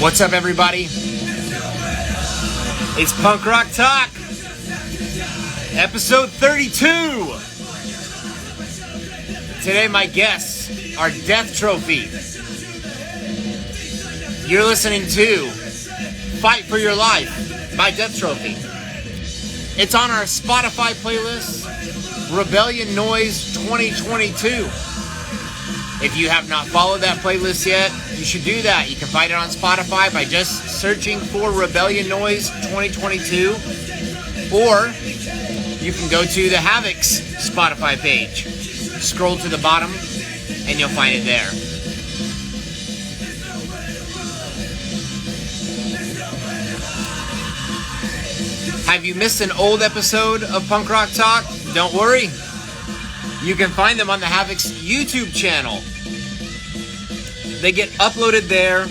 What's up, everybody? It's Punk Rock Talk, episode 32. Today, my guests are Death Trophy. You're listening to Fight for Your Life by Death Trophy. It's on our Spotify playlist, Rebellion Noise 2022. If you have not followed that playlist yet, you should do that. You can find it on Spotify by just searching for Rebellion Noise 2022. Or you can go to the Havoc's Spotify page. Scroll to the bottom and you'll find it there. Have you missed an old episode of Punk Rock Talk? Don't worry. You can find them on the Havoc's YouTube channel. They get uploaded there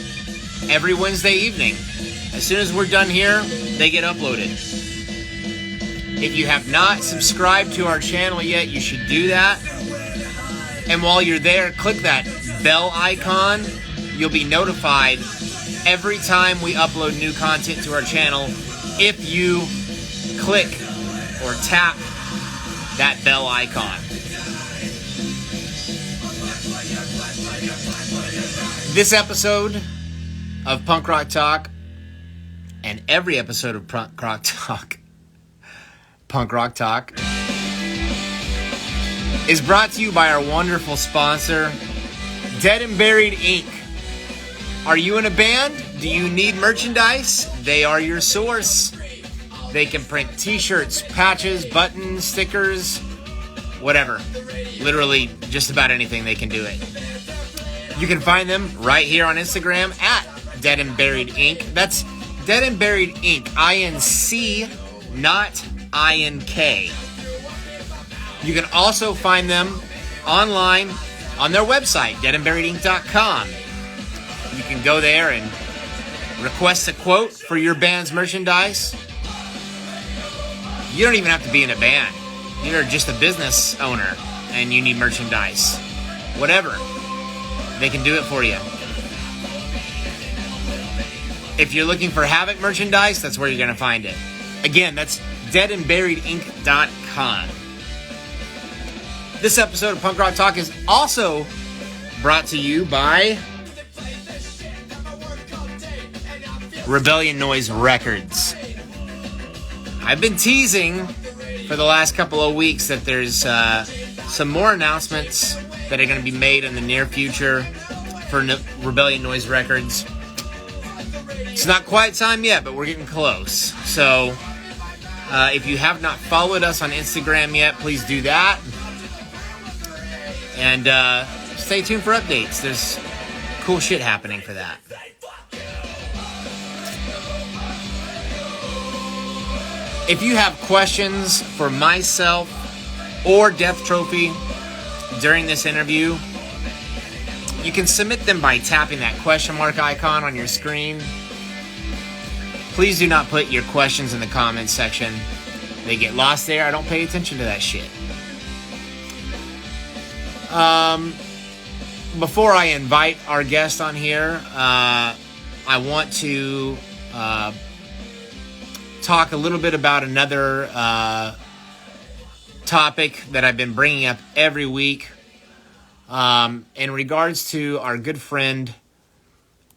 every Wednesday evening. As soon as we're done here, they get uploaded. If you have not subscribed to our channel yet, you should do that. And while you're there, click that bell icon. You'll be notified every time we upload new content to our channel if you click or tap that bell icon. This episode of Punk Rock Talk, and every episode of Punk Rock Talk, is brought to you by our wonderful sponsor, Dead and Buried Inc. Are you in a band? Do you need merchandise? They are your source. They can print t-shirts, patches, buttons, stickers, whatever. Literally just about anything they can do it. You can find them right here on Instagram at Dead and Buried Inc. That's Dead and Buried Inc. INC, not INK. You can also find them online on their website, deadandburiedinc.com. You can go there and request a quote for your band's merchandise. You don't even have to be in a band. You're just a business owner and you need merchandise. Whatever. They can do it for you. If you're looking for Havoc merchandise, that's where you're going to find it. Again, that's deadandburiedinc.com. This episode of Punk Rock Talk is also brought to you by Rebellion Noise Records. I've been teasing for the last couple of weeks that there's some more announcements that are going to be made in the near future for Rebellion Noise Records. It's not quite time yet, but we're getting close. So, if you have not followed us on Instagram yet, please do that. And stay tuned for updates. There's cool shit happening for that. If you have questions for myself or Death Trophy during this interview, you can submit them by tapping that question mark icon on your screen. Please do not put your questions in the comments section. They get lost there. I don't pay attention to that shit. Before I invite our guest on here, I want to talk a little bit about another topic that I've been bringing up every week in regards to our good friend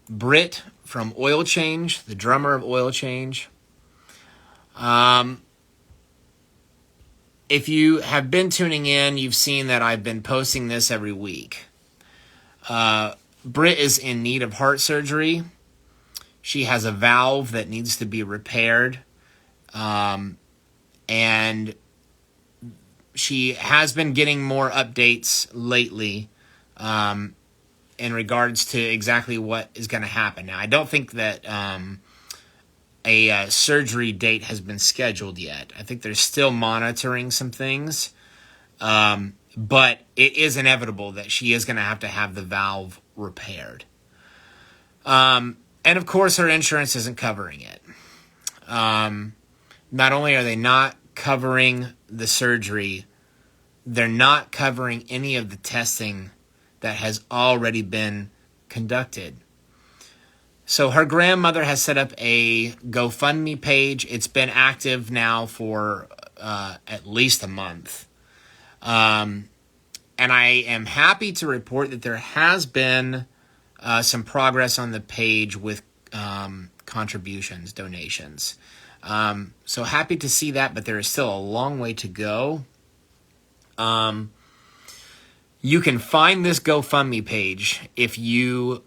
Britt from Oil Change, the drummer of Oil Change. If you have been tuning in, you've seen that I've been posting this every week. Britt is in need of heart surgery. She has a valve that needs to be repaired. And she has been getting more updates lately in regards to exactly what is going to happen. Now, I don't think that a surgery date has been scheduled yet. I think they're still monitoring some things. But it is inevitable that she is going to have the valve repaired. And, of course, her insurance isn't covering it. Not only are they not covering the surgery, they're not covering any of the testing that has already been conducted. So her grandmother has set up a GoFundMe page. It's been active now for at least a month. And I am happy to report that there has been some progress on the page with contributions, donations. So happy to see that, but there is still a long way to go. You can find this GoFundMe page if you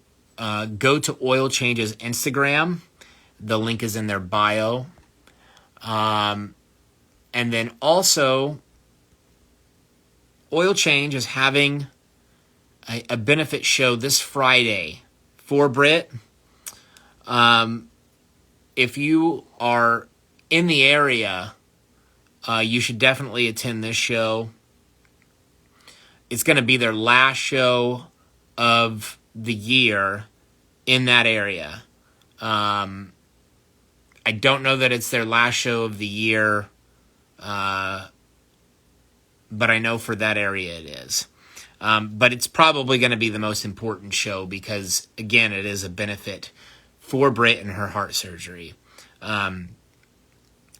go to Oil Change's Instagram. The link is in their bio. And then also, Oil Change is having a benefit show this Friday for Brit. If you are in the area, you should definitely attend this show. It's going to be their last show of the year in that area. I don't know that it's their last show of the year, but I know for that area it is. But it's probably going to be the most important show because, again, it is a benefit for Britt and her heart surgery. And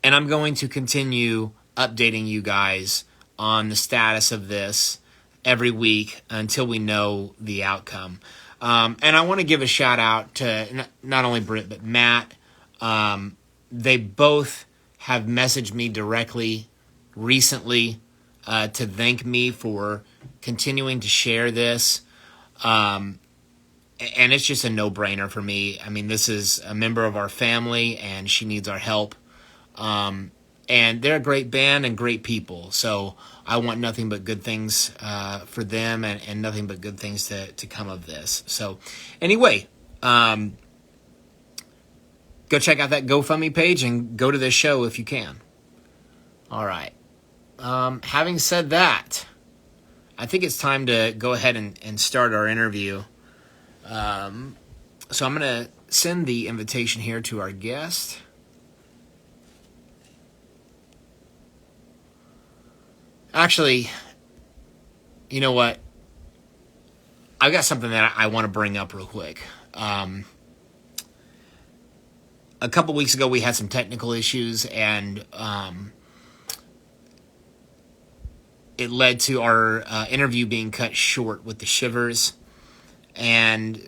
I'm going to continue updating you guys on the status of this every week until we know the outcome. And I want to give a shout out to not only Britt, but Matt. They both have messaged me directly recently to thank me for continuing to share this. And it's just a no-brainer for me. I mean, this is a member of our family, and she needs our help. And they're a great band and great people. So I want nothing but good things for them and nothing but good things to come of this. So anyway, go check out that GoFundMe page and go to this show if you can. All right. Having said that, I think it's time to go ahead and start our interview. So I'm going to send the invitation here to our guest. Actually, you know what? I've got something that I want to bring up real quick. A couple weeks ago, we had some technical issues, and it led to our interview being cut short with the Shivers. And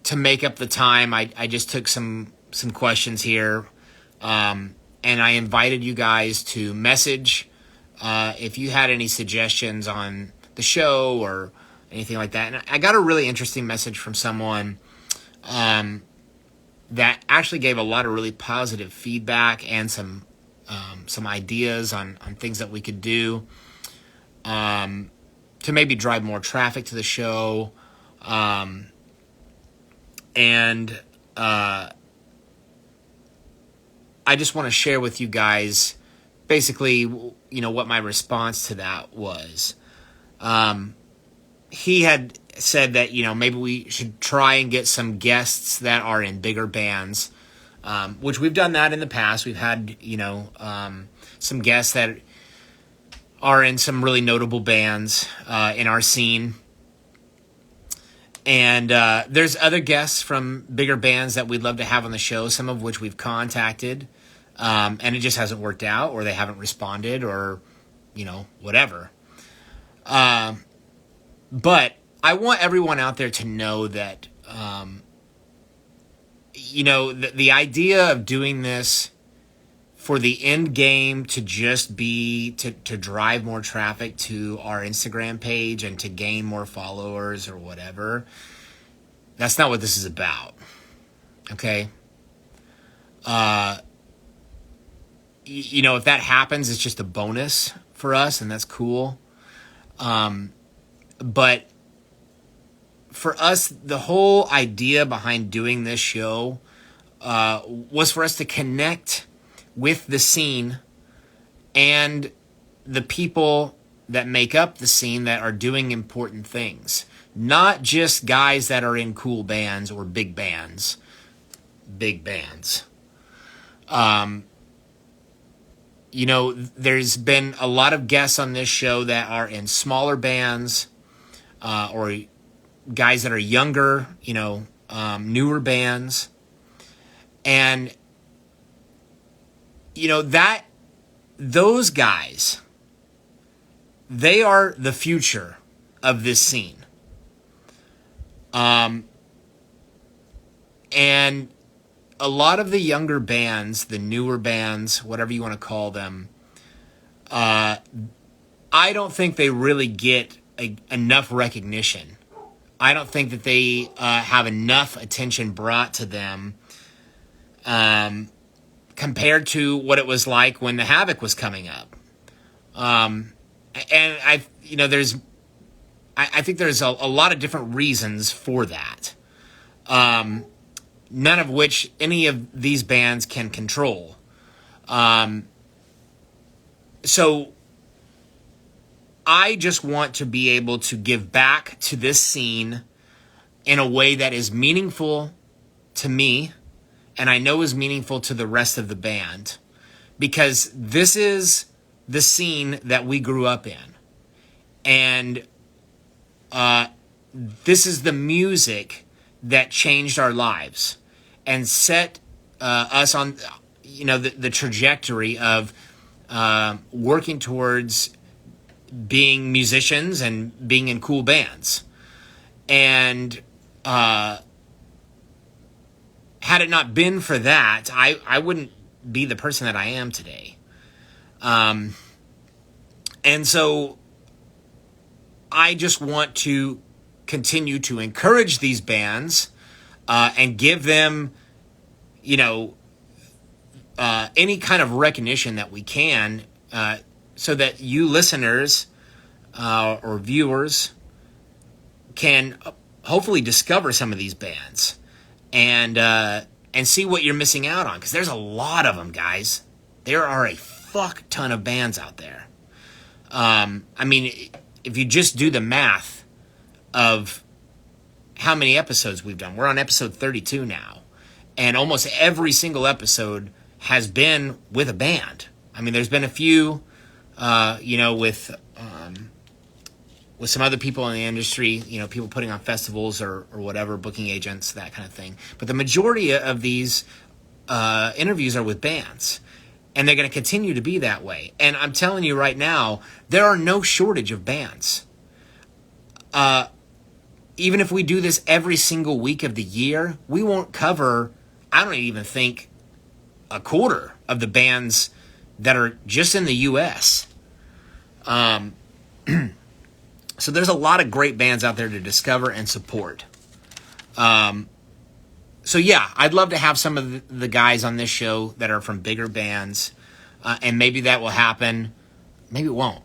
to make up the time, I just took some questions here, and I invited you guys to message if you had any suggestions on the show or anything like that. And I got a really interesting message from someone that actually gave a lot of really positive feedback and some ideas on things that we could do to maybe drive more traffic to the show. And I just want to share with you guys basically, you know, what my response to that was. He had said that, you know, maybe we should try and get some guests that are in bigger bands, which we've done that in the past. We've had, you know, some guests that are in some really notable bands in our scene. And there's other guests from bigger bands that we'd love to have on the show, some of which we've contacted, and it just hasn't worked out, or they haven't responded, or, you know, whatever. But I want everyone out there to know that, you know, the idea of doing this for the end game to just be to drive more traffic to our Instagram page and to gain more followers or whatever, that's not what this is about. Okay? You know, if that happens, it's just a bonus for us, and that's cool. But for us, the whole idea behind doing this show was for us to connect with the scene and the people that make up the scene that are doing important things. Not just guys that are in cool bands or big bands. Big bands. You know, there's been a lot of guests on this show that are in smaller bands or guys that are younger, you know, newer bands. And, you know, those guys, they are the future of this scene. And a lot of the younger bands, the newer bands, whatever you want to call them, I don't think they really get enough recognition. I don't think that they have enough attention brought to them compared to what it was like when the Havoc was coming up. And I think there's a lot of different reasons for that. None of which any of these bands can control. So I just want to be able to give back to this scene in a way that is meaningful to me, and I know is meaningful to the rest of the band, because this is the scene that we grew up in. And this is the music that changed our lives and set us on, you know, the trajectory of working towards being musicians and being in cool bands. And had it not been for that, I wouldn't be the person that I am today. And so I just want to continue to encourage these bands and give them, you know, any kind of recognition that we can, so that you listeners or viewers can hopefully discover some of these bands and see what you're missing out on, because there's a lot of them, guys. There are a fuck ton of bands out there. I mean, if you just do the math of how many episodes we've done, we're on episode 32 now, and almost every single episode has been with a band. I mean, there's been a few, you know, with some other people in the industry, you know, people putting on festivals or whatever, booking agents, that kind of thing. But the majority of these interviews are with bands, and they're going to continue to be that way. And I'm telling you right now, there are no shortage of bands. Even if we do this every single week of the year, we won't cover, I don't even think, a quarter of the bands that are just in the U.S. So there's a lot of great bands out there to discover and support. So yeah, I'd love to have some of the guys on this show that are from bigger bands, and maybe that will happen. Maybe it won't.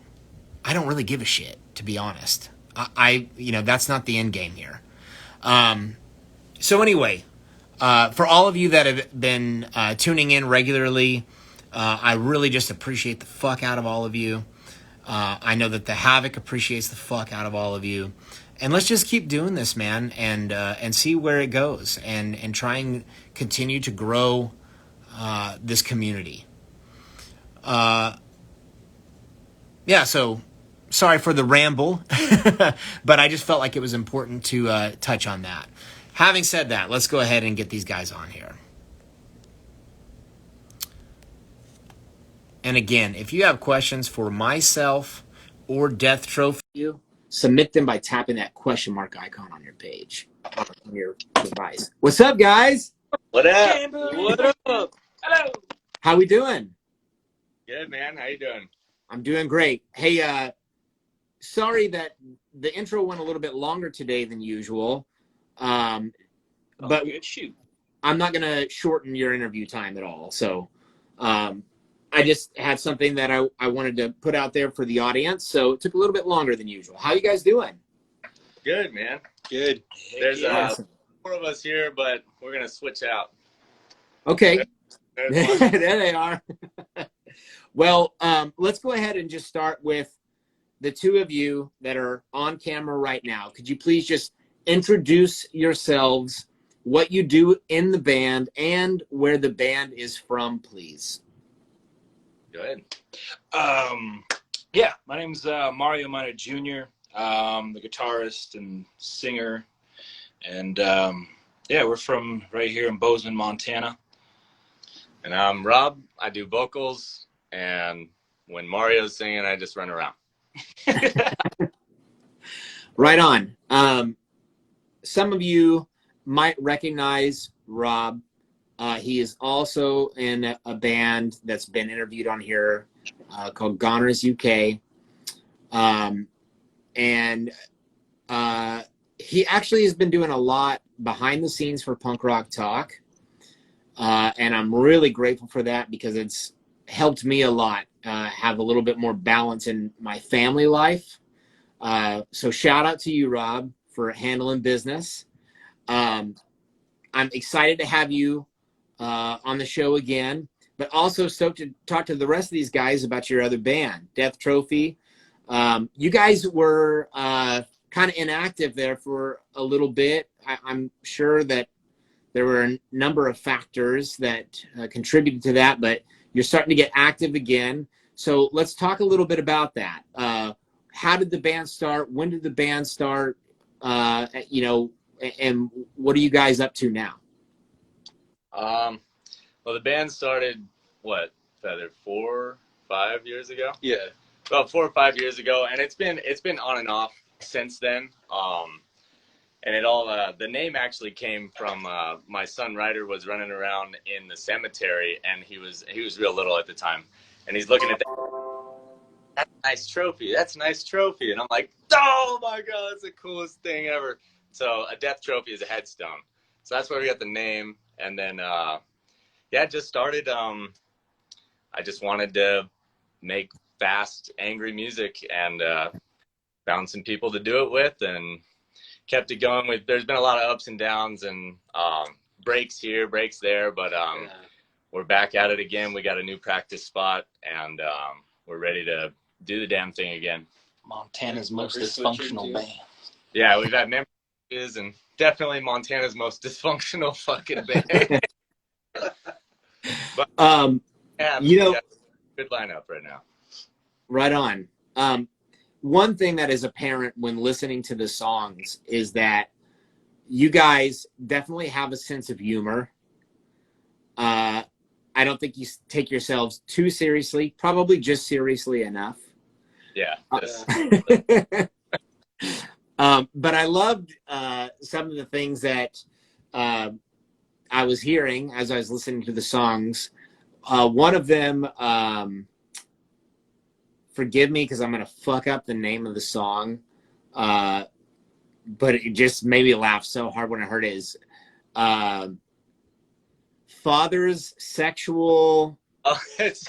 I don't really give a shit, to be honest. You know, that's not the end game here. So anyway, for all of you that have been tuning in regularly, I really just appreciate the fuck out of all of you. I know that the Havoc appreciates the fuck out of all of you. And let's just keep doing this, man, and see where it goes, and try and continue to grow this community. Yeah, so sorry for the ramble, but I just felt like it was important to touch on that. Having said that, let's go ahead and get these guys on here. And again, if you have questions for myself or Death Trophy, submit them by tapping that question mark icon on your page, on your device. What's up, guys? What up? What up? Hello. How we doing? Good, man. How you doing? I'm doing great. Hey, sorry that the intro went a little bit longer today than usual. But good. Shoot. I'm not going to shorten your interview time at all. So I just had something that I wanted to put out there for the audience. So it took a little bit longer than usual. How you guys doing? Good, man. Good. There's awesome. 4 of us here, but we're going to switch out. Okay. There's There they are. Well, let's go ahead and just start with the two of you that are on camera right now. Could you please just introduce yourselves, what you do in the band, and where the band is from, please? Go ahead. Yeah, my name's Mario Minor Jr. The guitarist and singer, and Yeah, we're from right here in Bozeman, Montana. And I'm Rob. I do vocals, and when Mario's singing, I just run around. Right on. Some of you might recognize Rob. He is also in a band that's been interviewed on here called Goners UK. And he actually has been doing a lot behind the scenes for Punk Rock Talk. And I'm really grateful for that because it's helped me a lot have a little bit more balance in my family life. So shout out to you, Rob, for handling business. I'm excited to have you on the show again, but also stoked to talk to the rest of these guys about your other band, Death Trophy. You guys were kind of inactive there for a little bit. I'm sure that there were a number of factors that contributed to that, but you're starting to get active again. So let's talk a little bit about that. How did the band start? When did the band start? And what are you guys up to now? Well, the band started, Feather, 4-5 years ago? Yeah. About 4 or 5 years ago, and it's been on and off since then. And it all, the name actually came from my son Ryder was running around in the cemetery, and he was real little at the time, and he's looking at that's a nice trophy. That's a nice trophy, and I'm like, oh my god, that's the coolest thing ever. So a death trophy is a headstone, so that's where we got the name. And then it just started. I just wanted to make fast, angry music, and found some people to do it with, and kept it going. There's been a lot of ups and downs, and breaks here, breaks there, but we're back at it again. We got a new practice spot, and we're ready to do the damn thing again. Montana's most dysfunctional band. Yeah, we've had members, and definitely Montana's most dysfunctional fucking band. But good lineup right now. Right on. One thing that is apparent when listening to the songs is that you guys definitely have a sense of humor. I don't think you take yourselves too seriously, probably just seriously enough. Yeah. But I loved some of the things that I was hearing as I was listening to the songs. One of them, forgive me because I'm going to fuck up the name of the song, but it just made me laugh so hard when I heard it, is Father's Sexual... Oh, it's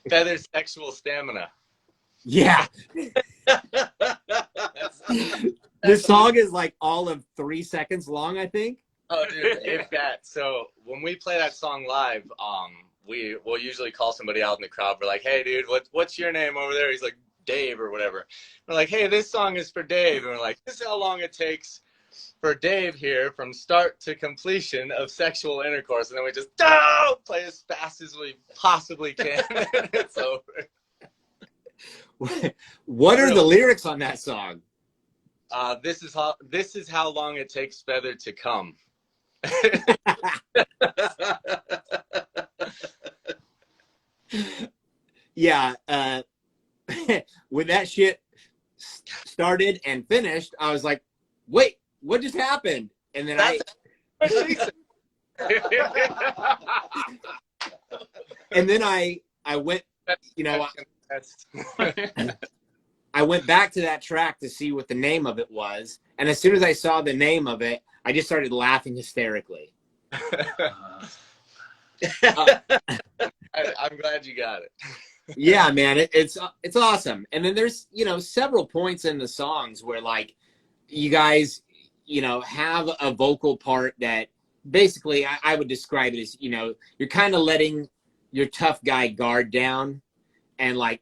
Feather's Sexual Stamina. Yeah. This song is like all of 3 seconds long, I think. Oh, dude, if that. So when we play that song live, we'll usually call somebody out in the crowd. We're like, hey, dude, what's your name over there? He's like, Dave or whatever. We're like, hey, this song is for Dave. And we're like, this is how long it takes for Dave here from start to completion of sexual intercourse. And then we just play as fast as we possibly can. And it's over. What are the lyrics on that song? This is how long it takes Feather to come. Yeah, when that shit started and finished, I was like, wait, what just happened? And then I went, I went back to that track to see what the name of it was. And as soon as I saw the name of it, I just started laughing hysterically. I'm glad you got it. Yeah, man, it's awesome. And then there's, several points in the songs where like you guys, have a vocal part that basically I would describe it as, you're kind of letting your tough guy guard down and like,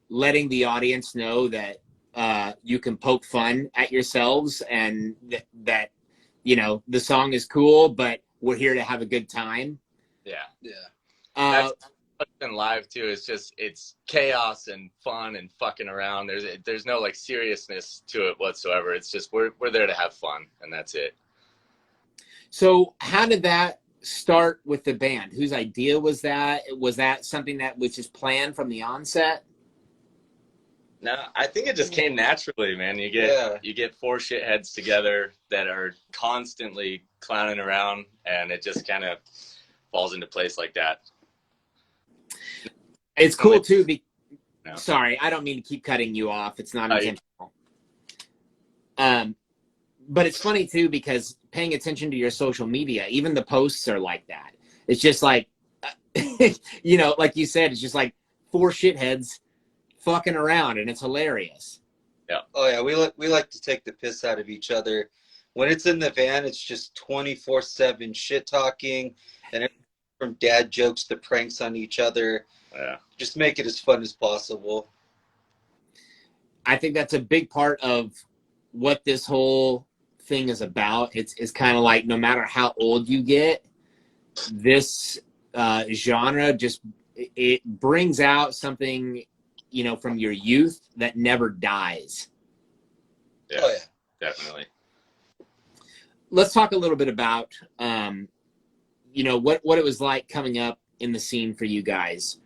letting the audience know that you can poke fun at yourselves and that, the song is cool, but we're here to have a good time. Yeah. Yeah. And live too, it's chaos and fun and fucking around. There's no like seriousness to it whatsoever. It's just we're there to have fun, and that's it. So how did that start with the band? Whose idea was that? Was that something that was just planned from the onset? No, I think it just came naturally, man. You get four shitheads together that are constantly clowning around, and it just kind of falls into place like that. It's cool too. No. Sorry, I don't mean to keep cutting you off. It's not Oh, intentional. But it's funny too, because paying attention to your social media, even the posts are like that. It's just like, you know, like you said, it's just like four shitheads fucking around, and it's hilarious. Yeah. Oh yeah, we like to take the piss out of each other. When it's in the van, it's just 24/7 shit talking, and everything from dad jokes to pranks on each other. Yeah. Just make it as fun as possible. I think that's a big part of what this whole thing is about. It's kind of like, no matter how old you get, this genre just, it brings out something, you know, from your youth that never dies. Yeah, Oh yeah, definitely. Let's talk a little bit about, you know, what it was like coming up in the scene for you guys.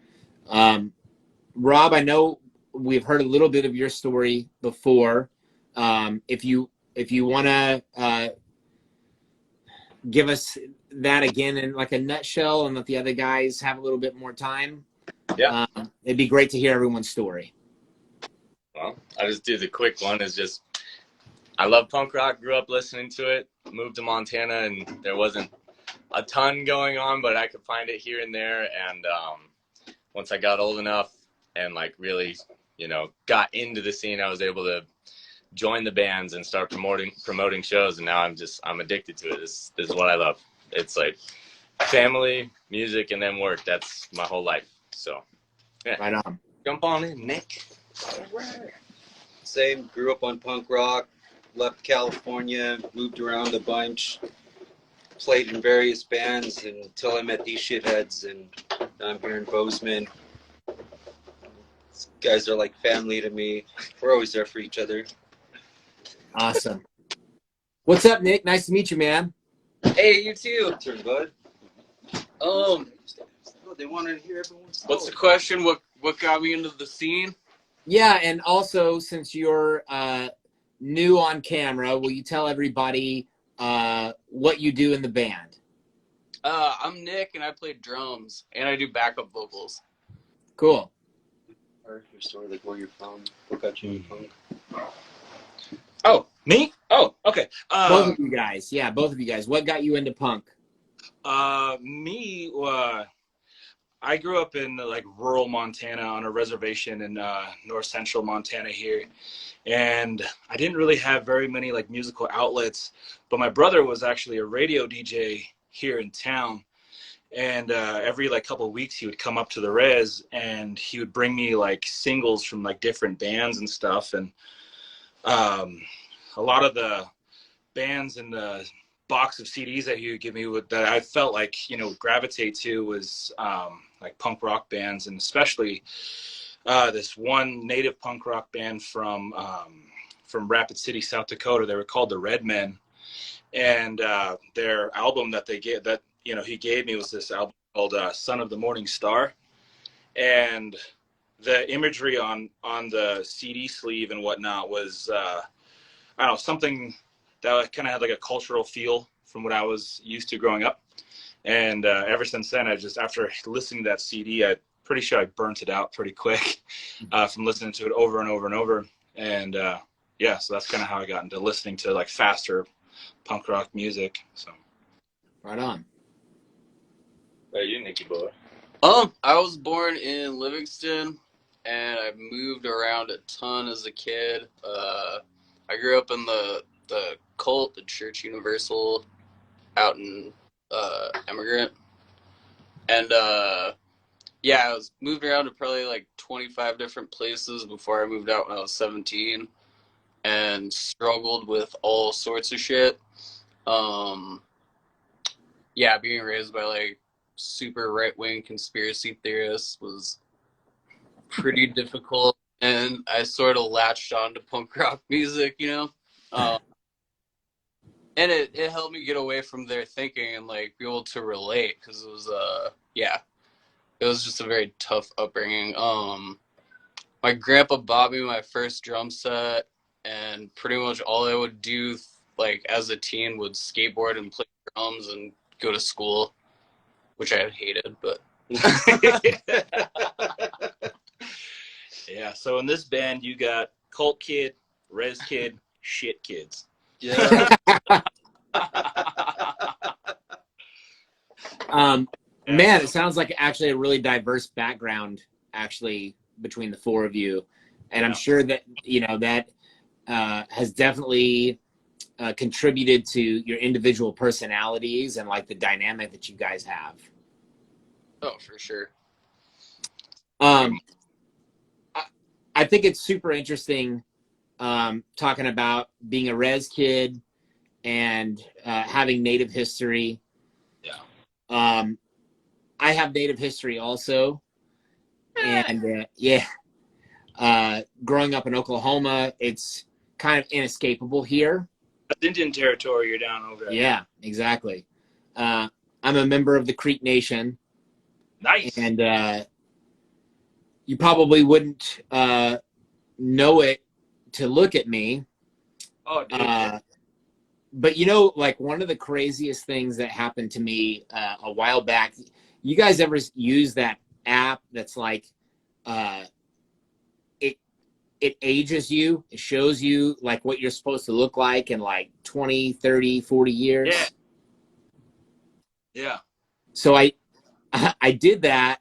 Rob, I know we've heard a little bit of your story before. If you want to give us that again in like a nutshell, and let the other guys have a little bit more time. Yeah. It'd be great to hear everyone's story. Well, I'll just do the quick one. Is just, I love punk rock, grew up listening to it, moved to Montana, and there wasn't a ton going on, but I could find it here and there. And once I got old enough and like really, you know, got into the scene, I was able to join the bands and start promoting shows. And now I'm addicted to it. This is what I love. It's like family, music, and then work. That's my whole life. So yeah. Right on. Jump on in, Nick. same. Grew up on punk rock, left California, moved around a bunch, played in various bands until I met these shitheads, and now I'm here in Bozeman. These guys are like family to me. We're always there for each other. Awesome. What's up, Nick? Nice to meet you, man. Hey, you too. Turn, bud. They wanted to hear everyone's What's the question? What got me into the scene? Yeah, and also, since you're new on camera, will you tell everybody what you do in the band? I'm Nick, and I play drums, and I do backup vocals. Cool. Your story, like where you're from, what got you in punk? Oh, me? Oh, okay. Both of you guys. Yeah, both of you guys. What got you into punk? Me, I grew up in like rural Montana on a reservation in north central Montana here. And I didn't really have very many like musical outlets, but my brother was actually a radio DJ here in town. And every like couple of weeks he would come up to the res and he would bring me like singles from like different bands and stuff. And a lot of the bands in the box of CDs that he would give me that I felt like, you know, gravitate to was like punk rock bands, and especially this one native punk rock band from Rapid City, South Dakota. They were called the Red Men, and their album that he gave me was this album called Son of the Morning Star, and the imagery on the CD sleeve and whatnot was I don't know, something that kind of had like a cultural feel from what I was used to growing up. And ever since then, after listening to that CD, I'm pretty sure I burnt it out pretty quick from listening to it over and over and over. And yeah, so that's kind of how I got into listening to like faster punk rock music. So Right on. Hey, you, Nicky boy. I was born in Livingston, and I moved around a ton as a kid. I grew up in the cult, the Church Universal, out in Emigrant. And yeah, I was moved around to probably like 25 different places before I moved out when I was 17, and struggled with all sorts of shit. Yeah, being raised by like super right-wing conspiracy theorists was pretty difficult, and I sort of latched on to punk rock music, you know. And and it helped me get away from their thinking and like be able to relate, because it was it was just a very tough upbringing. My grandpa bought me my first drum set, and pretty much all I would do like as a teen would skateboard and play drums and go to school, which I hated, but Yeah, so in this band you got Cult Kid, Res Kid, Shit Kids. Yeah. Man, it sounds like actually a really diverse background actually between the four of you, and I'm sure that that has definitely contributed to your individual personalities and like the dynamic that you guys have. oh, for sure. I think it's super interesting talking about being a res kid and having Native history. Yeah. I have Native history also, and growing up in Oklahoma, it's kind of inescapable here. That's Indian territory you're down over there. Yeah, exactly. I'm a member of the Creek Nation. Nice. And you probably wouldn't know it to look at me. Oh, dude. But like one of the craziest things that happened to me a while back, you guys ever use that app that's like it ages you, it shows you like what you're supposed to look like in like 20, 30, 40 years? Yeah. So I did that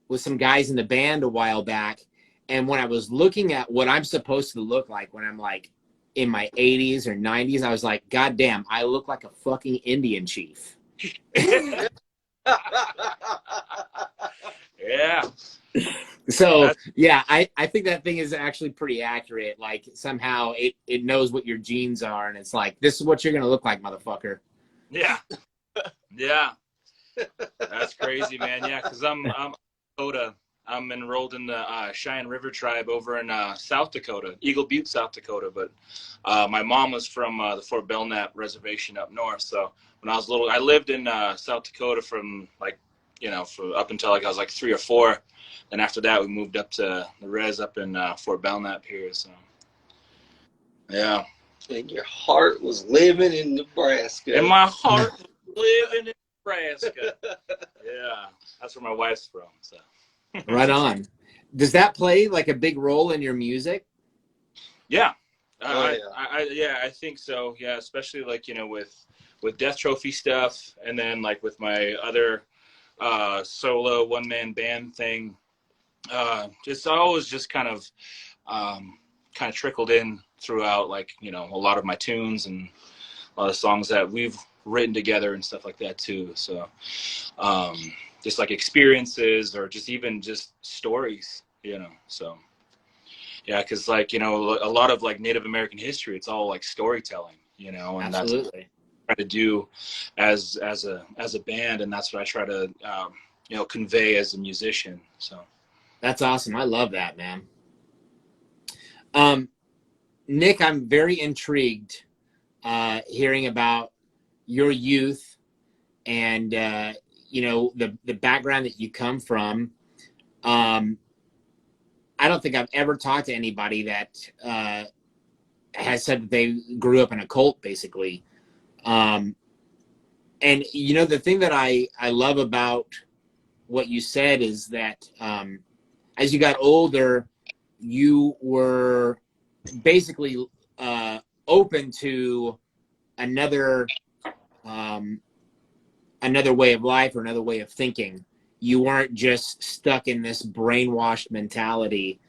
with some guys in the band a while back, and when I was looking at what I'm supposed to look like when I'm like in my 80s or 90s, I was like, God damn, I look like a fucking Indian chief. Yeah. So yeah, I think that thing is actually pretty accurate. Like somehow it knows what your genes are, and it's like, this is what you're gonna look like, motherfucker. Yeah. Yeah. That's crazy, man. Yeah, because I'm Dakota. I'm enrolled in the Cheyenne River tribe over in South Dakota, Eagle Butte, South Dakota. But my mom was from the Fort Belknap Reservation up north. So when I was little, I lived in South Dakota from like, for up until like I was like 3 or 4. Then after that, we moved up to the res up in Fort Belknap here. So yeah. And your heart was living in Nebraska. And my heart was living in Nebraska. Yeah, that's where my wife's from. So. Right on. Does that play like a big role in your music? Yeah. Yeah. I think so. Yeah, especially like, with Death Trophy stuff, and then like with my other solo one-man band thing. Just always just kind of trickled in throughout, like, a lot of my tunes and a lot of songs that we've written together and stuff like that too. So just like experiences or just even just stories, so yeah, because like, a lot of like Native American history, it's all like storytelling, and Absolutely. That's what I try to do as a band, and that's what I try to convey as a musician. So That's awesome. I love that, man. Nick, I'm very intrigued hearing about your youth and the background that you come from. I don't think I've ever talked to anybody that has said that they grew up in a cult, basically. And the thing that I love about what you said is that as you got older, you were basically open to another way of life or another way of thinking. You weren't just stuck in this brainwashed mentality.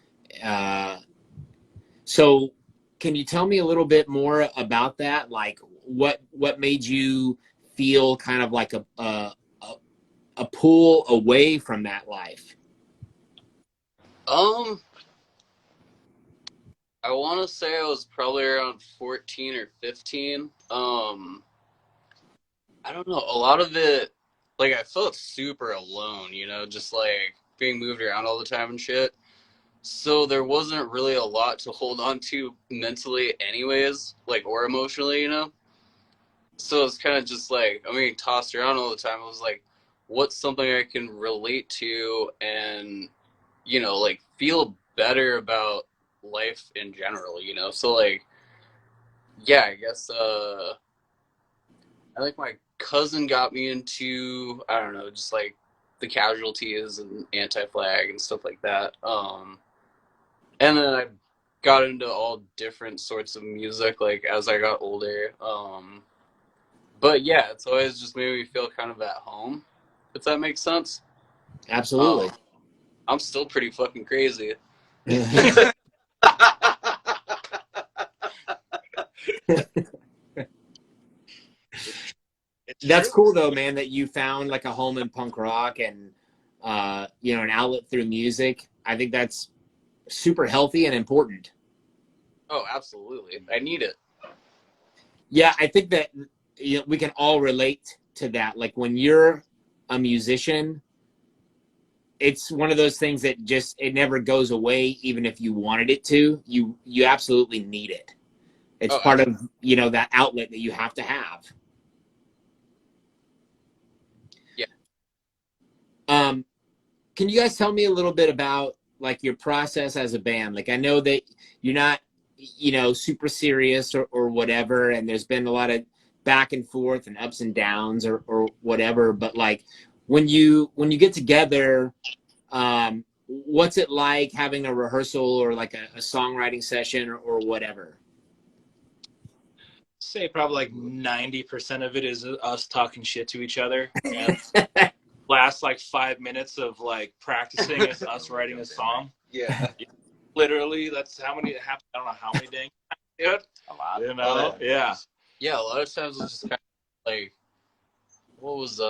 So can you tell me a little bit more about that? Like what made you feel kind of like a pull away from that life? I want to say I was probably around 14 or 15. I don't know. A lot of it, like, I felt super alone, just like being moved around all the time and shit. So there wasn't really a lot to hold on to mentally anyways, like, or emotionally, So it's kind of just like, I mean, tossed around all the time. I was like, what's something I can relate to and, you know, like feel better about life in general, you know? So like, yeah, I guess, I like my cousin got me into, I don't know, just like the Casualties and Anti-Flag and stuff like that. And then I got into all different sorts of music, like as I got older. But yeah, it's always just made me feel kind of at home, if that makes sense. Absolutely. I'm still pretty fucking crazy. That's cool though, man, that you found like a home in punk rock and you know, an outlet through music. I think that's super healthy and important. Oh, absolutely. I need it. Yeah, I think that, you know, we can all relate to that. Like when you're a musician, it's one of those things that just it never goes away, even if you wanted it to. You absolutely need it. It's Oh, part of, you know, that outlet that you have to have. yeah. Can you guys tell me a little bit about like your process as a band? Like I know that you're not, you know, super serious or whatever, and there's been a lot of back and forth and ups and downs or whatever, but like when you get together, what's it like having a rehearsal or like a songwriting session or whatever? Say probably like 90% of it is us talking shit to each other, and last like 5 minutes of like practicing is us writing a song. Yeah. Literally, that's how many it happened. I don't know how many dang times, A lot. you know? Yeah. Yeah, a lot of times it's just kind of like, what was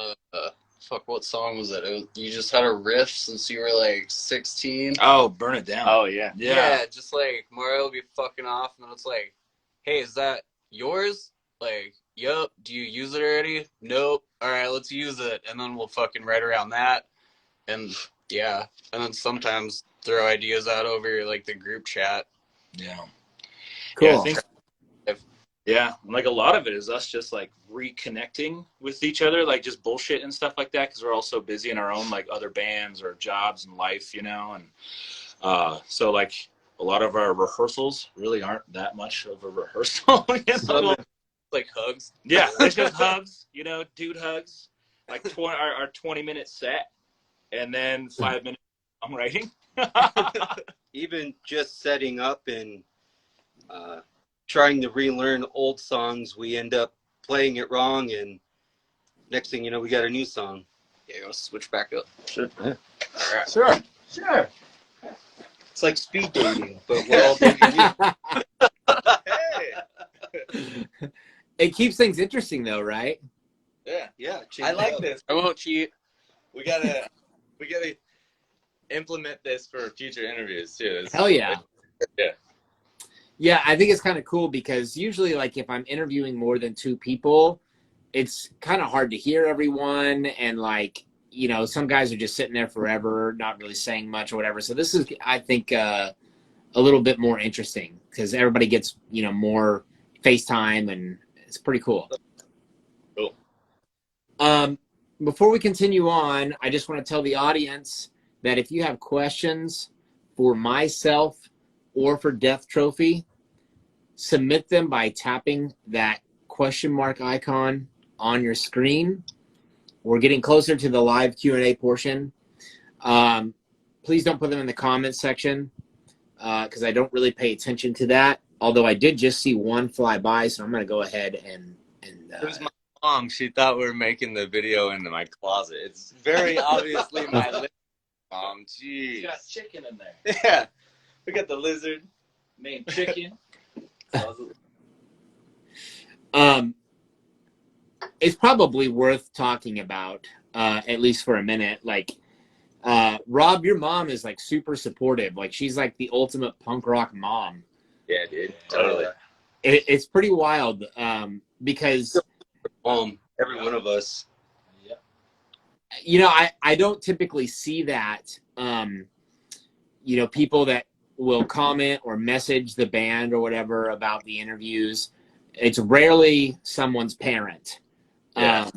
fuck, what song was it? You just had a riff since you were like 16. Oh, burn it down. Oh yeah. Yeah, just like Mario will be fucking off, and then it's like, hey, is that yours? Like, yup. Do you use it already? Nope. All right, let's use it, and then we'll fucking write around that. And yeah, and then sometimes throw ideas out over like the group chat. Yeah. Cool. Yeah, I think. Yeah, like a lot of it is us just like reconnecting with each other, like just bullshit and stuff like that, because we're all so busy in our own like other bands or jobs and life, you know. And so like a lot of our rehearsals really aren't that much of a rehearsal. You know? Like hugs. Yeah, it's just hugs, you know, dude hugs, like our 20-minute set, and then 5 minutes I'm writing. Even just setting up and trying to relearn old songs, we end up playing it wrong, and next thing you know, we got a new song. Yeah, you want to switch back up? Sure. All right. Sure. It's like speed dating, but we're all dating you. Hey. It keeps things interesting though, right? Yeah. Yeah, I like this. I won't cheat. We gotta implement this for future interviews too. Hell yeah. Yeah. Yeah, I think it's kind of cool because usually, like, if I'm interviewing more than two people, it's kind of hard to hear everyone. And, like, you know, some guys are just sitting there forever, not really saying much or whatever. So this is, I think, a little bit more interesting because everybody gets, you know, more FaceTime, and it's pretty cool. Cool. Before we continue on, I just want to tell the audience that if you have questions for myself or for Death Trophy, submit them by tapping that question mark icon on your screen. We're getting closer to the live Q&A portion. Please don't put them in the comments section because I don't really pay attention to that. Although I did just see one fly by, so I'm going to go ahead and It was my mom. She thought we were making the video in my closet. It's very obviously my living room. Jeez. You got chicken in there. Yeah. We got the lizard. Named Chicken. It's probably worth talking about, at least for a minute. Like, Rob, your mom is like super supportive. Like, she's like the ultimate punk rock mom. Yeah, dude. Totally. It's pretty wild because Every one of us. you know, I don't typically see that. You know, people that will comment or message the band or whatever about the interviews. it's rarely someone's parent. Yeah.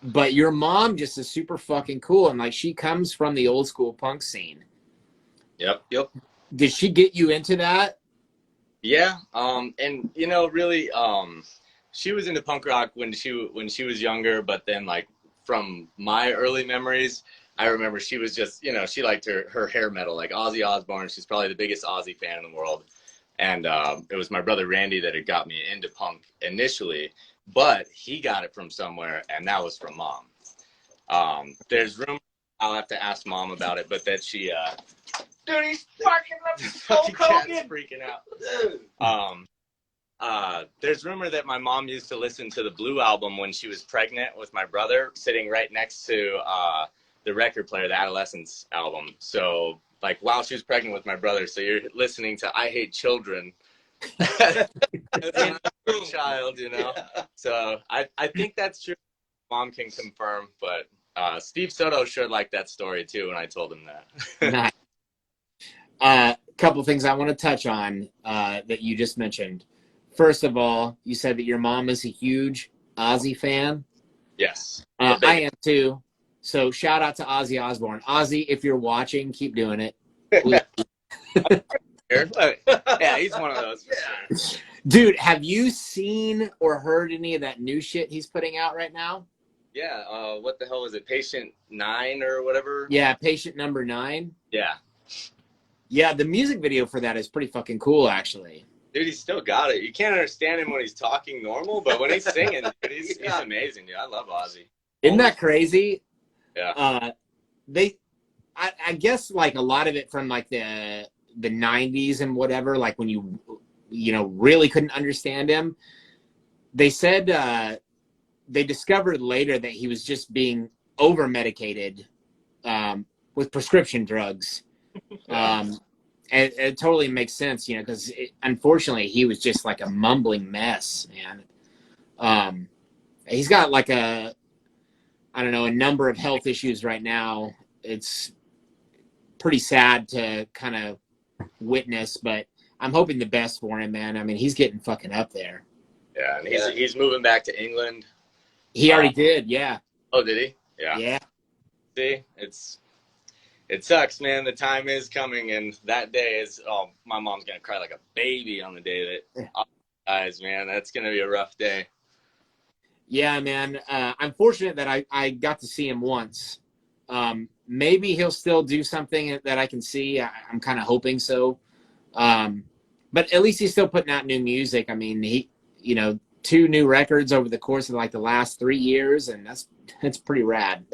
But your mom just is super fucking cool, and like she comes from the old school punk scene. Yep. Did she get you into that? Yeah. And really, she was into punk rock when she was younger, but then like from my early memories, I remember she was just, she liked her hair metal, like Ozzy Osbourne. She's probably the biggest Ozzy fan in the world. And it was my brother Randy that had got me into punk initially, but he got it from somewhere, and that was from Mom. There's rumors, I'll have to ask Mom about it, but that she, dude, he's fucking Hulk Hogan, freaking out. There's rumor that my mom used to listen to the Blue album when she was pregnant with my brother, sitting right next to the record player, the Adolescence album. So, like, while she was pregnant with my brother, so you're listening to I Hate Children as a child, Yeah. So I think that's true. Mom can confirm, but Steve Soto sure liked that story too when I told him that. Nice. Couple things I want to touch on that you just mentioned. First of all, you said that your mom is a huge Ozzy fan. Yes. I am too. So shout out to Ozzy Osbourne. Ozzy, if you're watching, keep doing it. Yeah, he's one of those. Yeah. Sure. Dude, have you seen or heard any of that new shit he's putting out right now? Yeah. What the hell was it? Patient 9 or whatever? Yeah, Patient number 9. Yeah. Yeah, the music video for that is pretty fucking cool, actually. Dude, he's still got it. You can't understand him when he's talking normal, but when he's singing, dude, he's amazing, dude. I love Ozzy. Isn't that crazy? Yeah. I guess like a lot of it from like the 90s and whatever, like when you really couldn't understand him. They said they discovered later that he was just being over medicated with prescription drugs. And it totally makes sense, because unfortunately he was just like a mumbling mess, man. He's got like a number of health issues right now. It's pretty sad to kind of witness, but I'm hoping the best for him, man. I mean, he's getting fucking up there. Yeah, and he's moving back to England. He already did, yeah. Oh, did he? Yeah. Yeah. See, it sucks, man. The time is coming, and that day is, my mom's going to cry like a baby on the day that dies, man. That's going to be a rough day. Yeah, man. I'm fortunate that I got to see him once. Maybe he'll still do something that I can see. I'm kind of hoping so. But at least he's still putting out new music. I mean, he, 2 new records over the course of like the last 3 years, and that's pretty rad.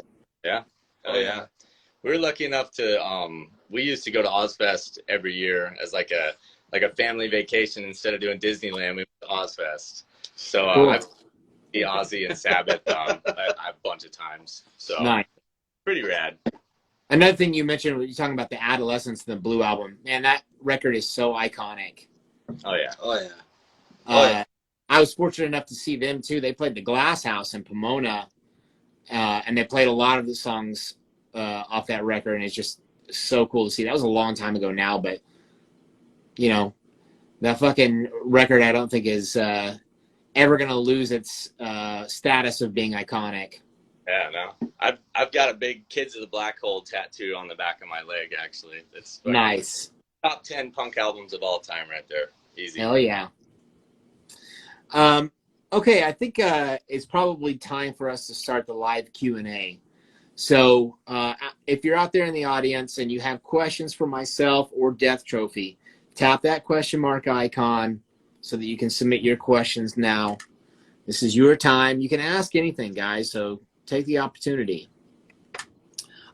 Yeah. Oh, yeah. We were lucky enough to, we used to go to Ozfest every year as like a family vacation. Instead of doing Disneyland, we went to Ozfest. So Cool. I've seen Ozzy and Sabbath a bunch of times. So Nice. Pretty rad. Another thing you mentioned when you're talking about the Adolescence and the Blue album, man, that record is so iconic. Oh, yeah. Oh, yeah. I was fortunate enough to see them too. They played the Glass House in Pomona, and they played a lot of the songs off that record, and it's just so cool to see. That was a long time ago now, but that fucking record I don't think is ever gonna lose its status of being iconic. Yeah, no. I've got a big Kids of the Black Hole tattoo on the back of my leg, actually. It's Nice. Top 10 punk albums of all time right there. Easy. Hell yeah. Okay, I think it's probably time for us to start the live Q&A. So if you're out there in the audience and you have questions for myself or Death Trophy, tap that question mark icon so that you can submit your questions now. This is your time. You can ask anything, guys, so take the opportunity.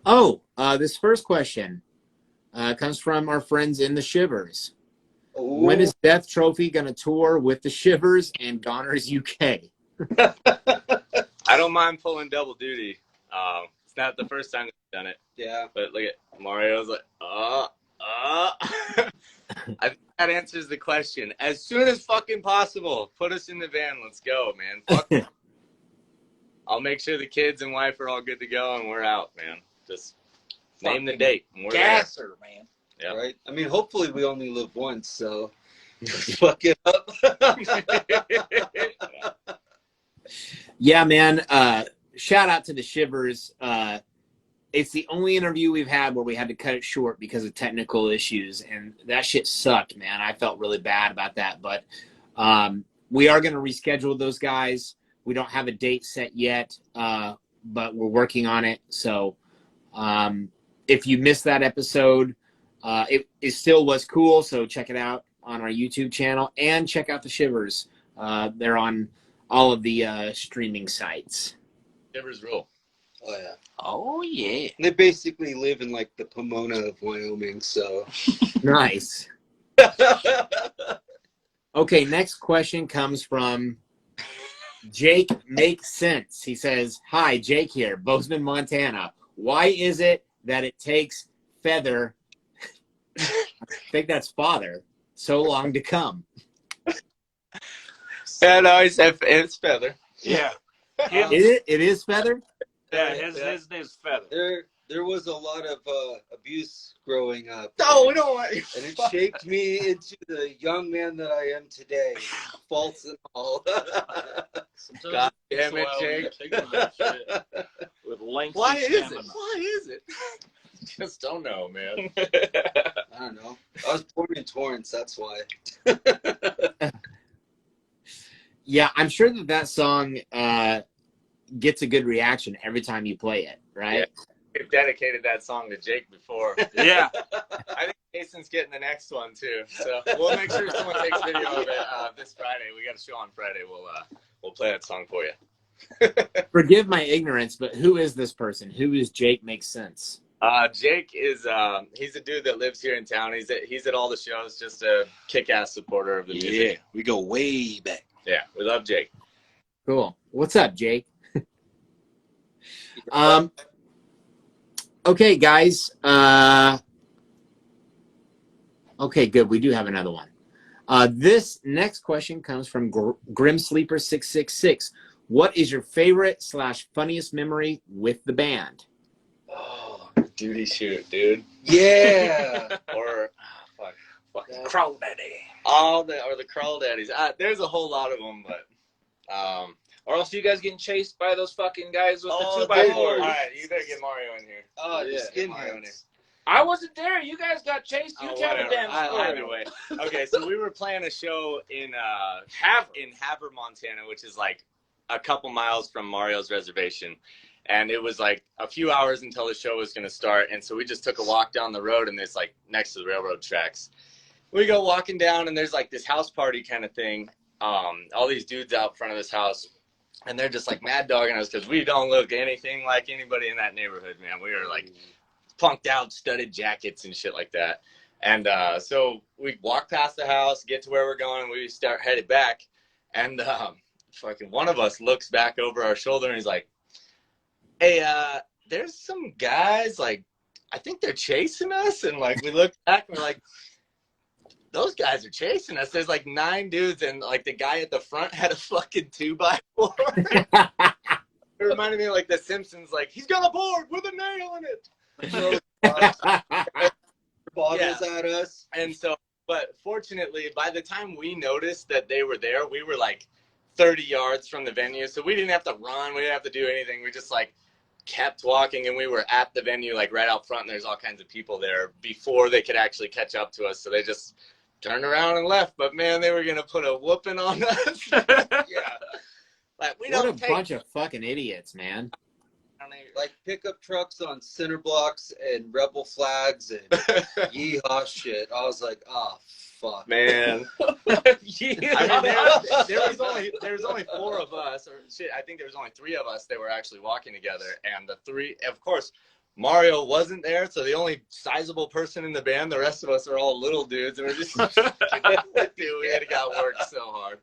This first question comes from our friends in the Shivers. Ooh. When is Death Trophy going to tour with the Shivers and Goners UK? I don't mind pulling double duty. It's not the first time they've done it. Yeah. But look at Mario's like, I think that answers the question. As soon as fucking possible, put us in the van. Let's go, man. Fuck. I'll make sure the kids and wife are all good to go, and we're out, man. Just name the date. And we're gasser, man. Yeah. Right? I mean, hopefully we only live once, so Fuck it up. Yeah, man. Shout out to the Shivers. It's the only interview we've had where we had to cut it short because of technical issues, and that shit sucked, man. I felt really bad about that, but we are going to reschedule those guys. We don't have a date set yet, but we're working on it. So if you missed that episode, it still was cool, so check it out on our YouTube channel, and check out the Shivers. They're on all of the streaming sites. Shivers rule. Oh yeah. Oh yeah. They basically live in like the Pomona of Wyoming, so. Nice. Okay, next question comes from Jake Makes Sense. He says, "Hi, Jake here, Bozeman, Montana. Why is it that it takes Feather, I think that's father, so long to come?" Yeah, no, it's Feather. Yeah. It is Feather? Yeah, his name's Feather. There was a lot of abuse growing up. No, we don't want you. And it shaped me into the young man that I am today, faults and all. God damn it, Jake. With lengthy Why is stamina. it? Why is it? Just don't know, man. I don't know. I was born in Torrance, that's why. Yeah, I'm sure that song gets a good reaction every time you play it, right? Yeah. We've dedicated that song to Jake before. Yeah. I think Jason's getting the next one too. So we'll make sure someone takes video of it this Friday. We got a show on Friday. We'll play that song for you. Forgive my ignorance, but who is this person? Who is Jake Makes Sense? Jake is he's a dude that lives here in town. He's at all the shows, just a kick-ass supporter of the music. Yeah, we go way back. Yeah, we love Jake. Cool. What's up, Jake? Okay, guys. Okay, good. We do have another one. This next question comes from Grim Sleeper 666. What is your favorite / funniest memory with the band? Oh, duty shoot, dude. Yeah. Or fucking Crawl Daddy. or the Crawl Daddies. There's a whole lot of them, but Or else you guys getting chased by those fucking guys with oh, the 2x4s. all right, you better get Mario in here. Oh, Yeah, the get Mario in here. skinheads. I wasn't there. You guys got chased. You tell the Whatever. damn story. Either way. Okay, so we were playing a show in Havoc, Montana, which is like a couple miles from Mario's reservation. And it was like a few hours until the show was going to start. And so we just took a walk down the road, and it's like next to the railroad tracks. We go walking down, and there's like this house party kind of thing. All these dudes out front of this house. And they're just like mad dogging us because we don't look anything like anybody in that neighborhood, man. We were like punked out, studded jackets and shit like that. And so we walk past the house, get to where we're going, and we start headed back. And fucking one of us looks back over our shoulder, and he's like, "Hey, there's some guys, like, I think they're chasing us." And like we look back, and we're like, those guys are chasing us. There's like 9 dudes, and like the guy at the front had a fucking 2x4. It reminded me of like The Simpsons, like, he's got a board with a nail in it. Bottles at us. And so, but fortunately, by the time we noticed that they were there, we were like 30 yards from the venue. So we didn't have to run. We didn't have to do anything. We just like kept walking, and we were at the venue, like right out front, and there's all kinds of people there before they could actually catch up to us. So they just turned around and left. But man, they were going to put a whooping on us. Yeah. Like, we What don't a bunch of fucking idiots, man. Like pickup trucks on cinder blocks and rebel flags and yeehaw shit. I was like, oh, fuck. Man. Yeah. I mean, there was only 4 of us, or shit, I think there was only 3 of us that were actually walking together. And the 3, of course, Mario wasn't there, so the only sizable person in the band, the rest of us are all little dudes, and we're just, dude, we had got worked so hard.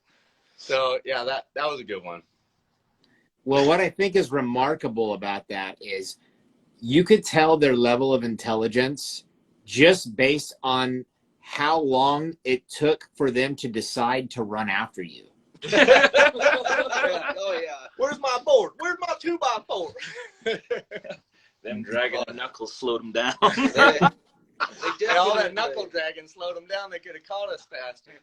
So yeah, that was a good one. Well, what I think is remarkable about that is you could tell their level of intelligence just based on how long it took for them to decide to run after you. Oh, yeah. Where's my board? Where's my 2x4? Them dragging the knuckles slowed them down. They all that knuckle dragging slowed them down. They could have caught us faster.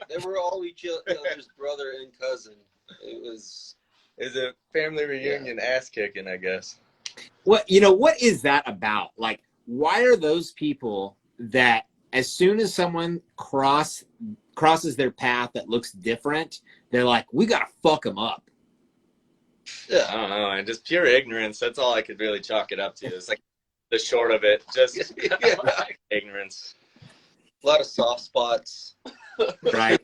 They were all each other's brother and cousin. It was a family reunion ass kicking, I guess. What what is that about? Like, why are those people that as soon as someone crosses their path that looks different, they're like, we gotta fuck them up? Yeah, I don't know, and just pure ignorance. That's all I could really chalk it up to. It's like the short of it, just ignorance. a lot of soft spots. Right.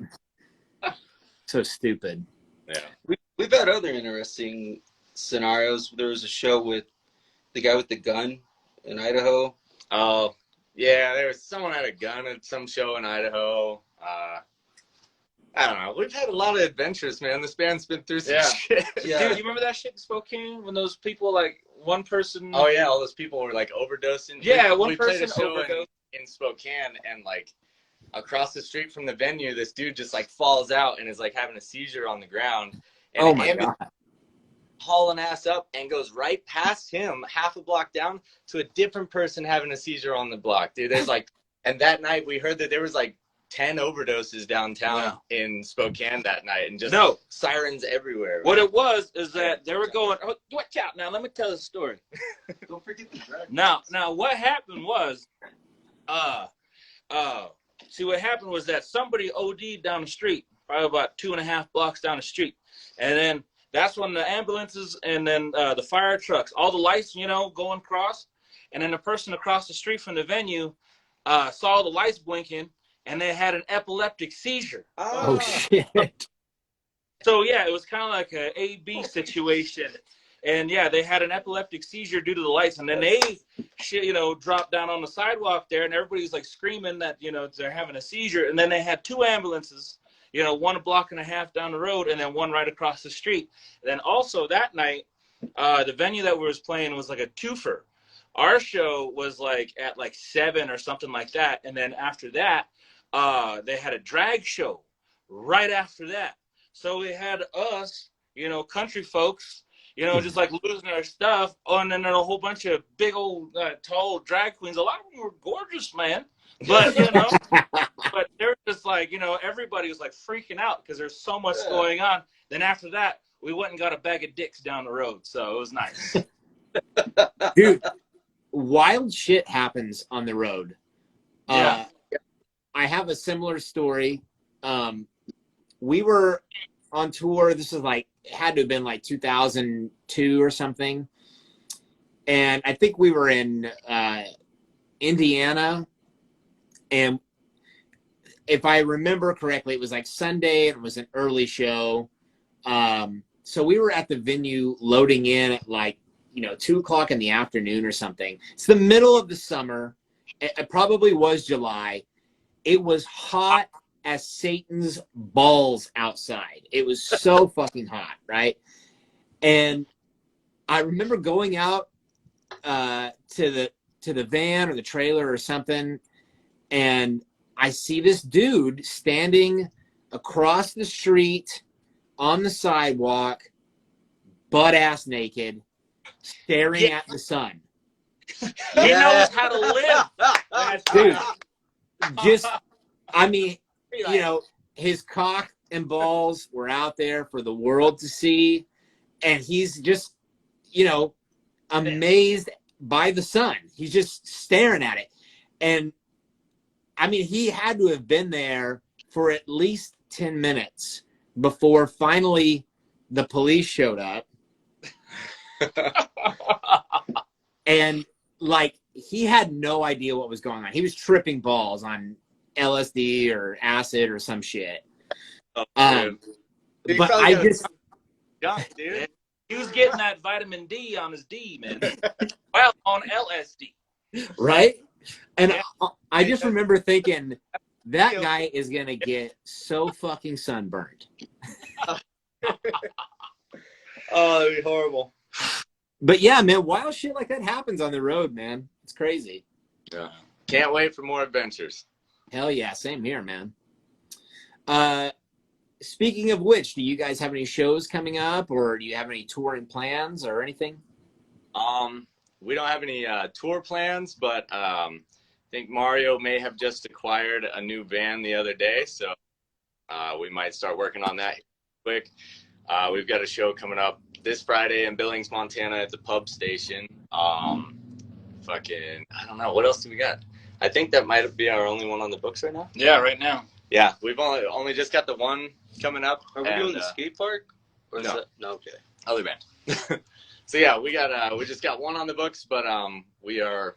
So stupid. Yeah. We've had other interesting scenarios. There was a show with the guy with the gun in Idaho. Oh, yeah, there was someone had a gun at some show in Idaho. I don't know. We've had a lot of adventures, man. This band's been through some shit. Yeah. Dude, you remember that shit in Spokane when those people, like, one person... Oh, yeah, all those people were, like, overdosing. Yeah, we one played person a show overdosed. in Spokane, and, like, across the street from the venue, this dude just, like, falls out and is, like, having a seizure on the ground. And Oh my God. hauling ass up and goes right past him, half a block down, to a different person having a seizure on the block. Dude, there's, like... And that night, we heard that there was, like, 10 overdoses downtown in Spokane that night, and just sirens everywhere. What it was is that they were going, oh, watch out now, let me tell the story. Don't forget the drag. Now what happened was, see what happened was that somebody OD'd down the street, probably about 2.5 blocks down the street. And then that's when the ambulances and then the fire trucks, all the lights, going across. And then the person across the street from the venue saw the lights blinking, and they had an epileptic seizure. Oh shit. So yeah, it was kind of like a A-B situation. And yeah, they had an epileptic seizure due to the lights, and then they dropped down on the sidewalk there, and everybody's like screaming that, they're having a seizure. And then they had 2 ambulances, one 1.5 blocks down the road, and then one right across the street. And then also that night, the venue that we was playing was like a twofer. Our show was like at like 7 or something like that. And then after that, they had a drag show right after that. So we had us, country folks, just like losing our stuff. Oh, and then there were a whole bunch of big old tall drag queens. A lot of them were gorgeous, man. But, but they're just like, everybody was like freaking out because there's so much going on. Then after that, we went and got a bag of dicks down the road. So it was nice. Dude, wild shit happens on the road. Yeah. I have a similar story. We were on tour. This is like, it had to have been like 2002 or something. And I think we were in Indiana. And if I remember correctly, it was like Sunday. It was an early show. So we were at the venue loading in at like, 2 o'clock in the afternoon or something. It's the middle of the summer. It probably was July. It was hot as Satan's balls outside. It was so fucking hot, right? And I remember going out to the van or the trailer or something, and I see this dude standing across the street on the sidewalk, butt-ass naked, staring at the sun. He knows how to live. Dude, just, I mean, his cock and balls were out there for the world to see, and he's just, amazed by the sun. He's just staring at it. And, I mean, he had to have been there for at least 10 minutes before finally the police showed up. And, like, he had no idea what was going on. He was tripping balls on LSD or acid or some shit. Oh, but I just... Junk, dude. He was getting that vitamin D on his D, man. Well, on LSD. Right? And I just remember thinking, that guy is going to get so fucking sunburned. Oh, that'd be horrible. But yeah, man, wild shit like that happens on the road, man. It's crazy. Yeah. Can't wait for more adventures. Hell yeah, same here, man. Speaking of which, do you guys have any shows coming up, or do you have any touring plans or anything? We don't have any tour plans, but think Mario may have just acquired a new van the other day, so we might start working on that quick. We've got a show coming up this Friday in Billings, Montana at the pub station. I don't know. What else do we got? I think that might be our only one on the books right now. Yeah, right now. Yeah, we've only just got the one coming up. Are we doing the skate park? Or no. No, okay. Other band. So yeah, we just got one on the books, but we are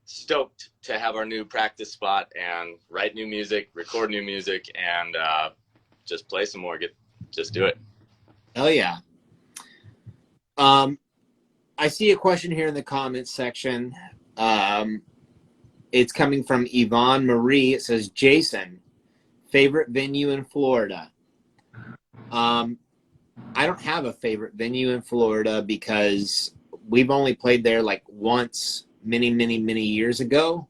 stoked to have our new practice spot and write new music, record new music, and just play some more. Just do it. Hell yeah. I see a question here in the comments section. It's coming from Yvonne Marie. It says, Jason, favorite venue in Florida? I don't have a favorite venue in Florida because we've only played there like once many years ago.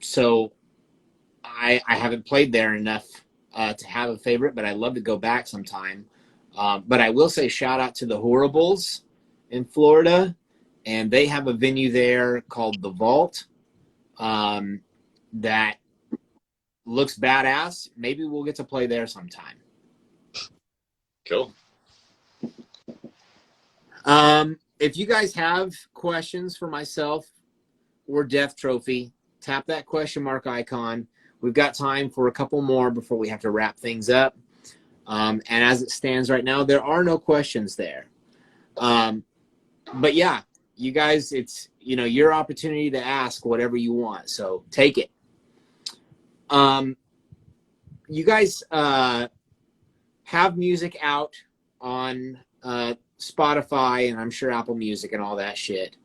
So I haven't played there enough to have a favorite, but I'd love to go back sometime. But I will say shout out to the Horribles in Florida, and they have a venue there called The Vault that looks badass. Maybe we'll get to play there sometime. Cool. If you guys have questions for myself or Death Trophy, tap that question mark icon. We've got time for a couple more before we have to wrap things up. And as it stands right now, there are no questions there. But yeah, you guys, it's, your opportunity to ask whatever you want. So take it. You guys have music out on Spotify and I'm sure Apple Music and all that shit.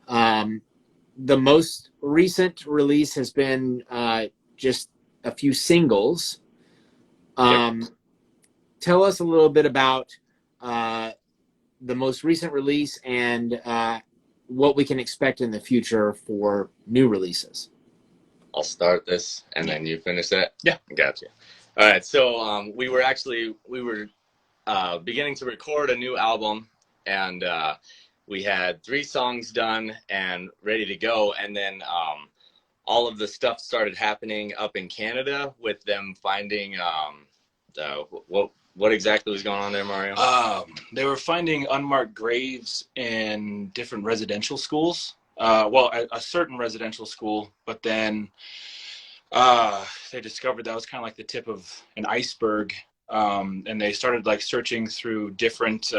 The most recent release has been just a few singles. Tell us a little bit about the most recent release and what we can expect in the future for new releases. I'll start this and then you finish that. Yeah. Gotcha. All right. So we were beginning to record a new album, and we had 3 songs done and ready to go. And then all of the stuff started happening up in Canada with them finding what exactly was going on there, Mario? They were finding unmarked graves in different residential schools. A certain residential school, but then they discovered that was kind of like the tip of an iceberg. And they started like searching through different,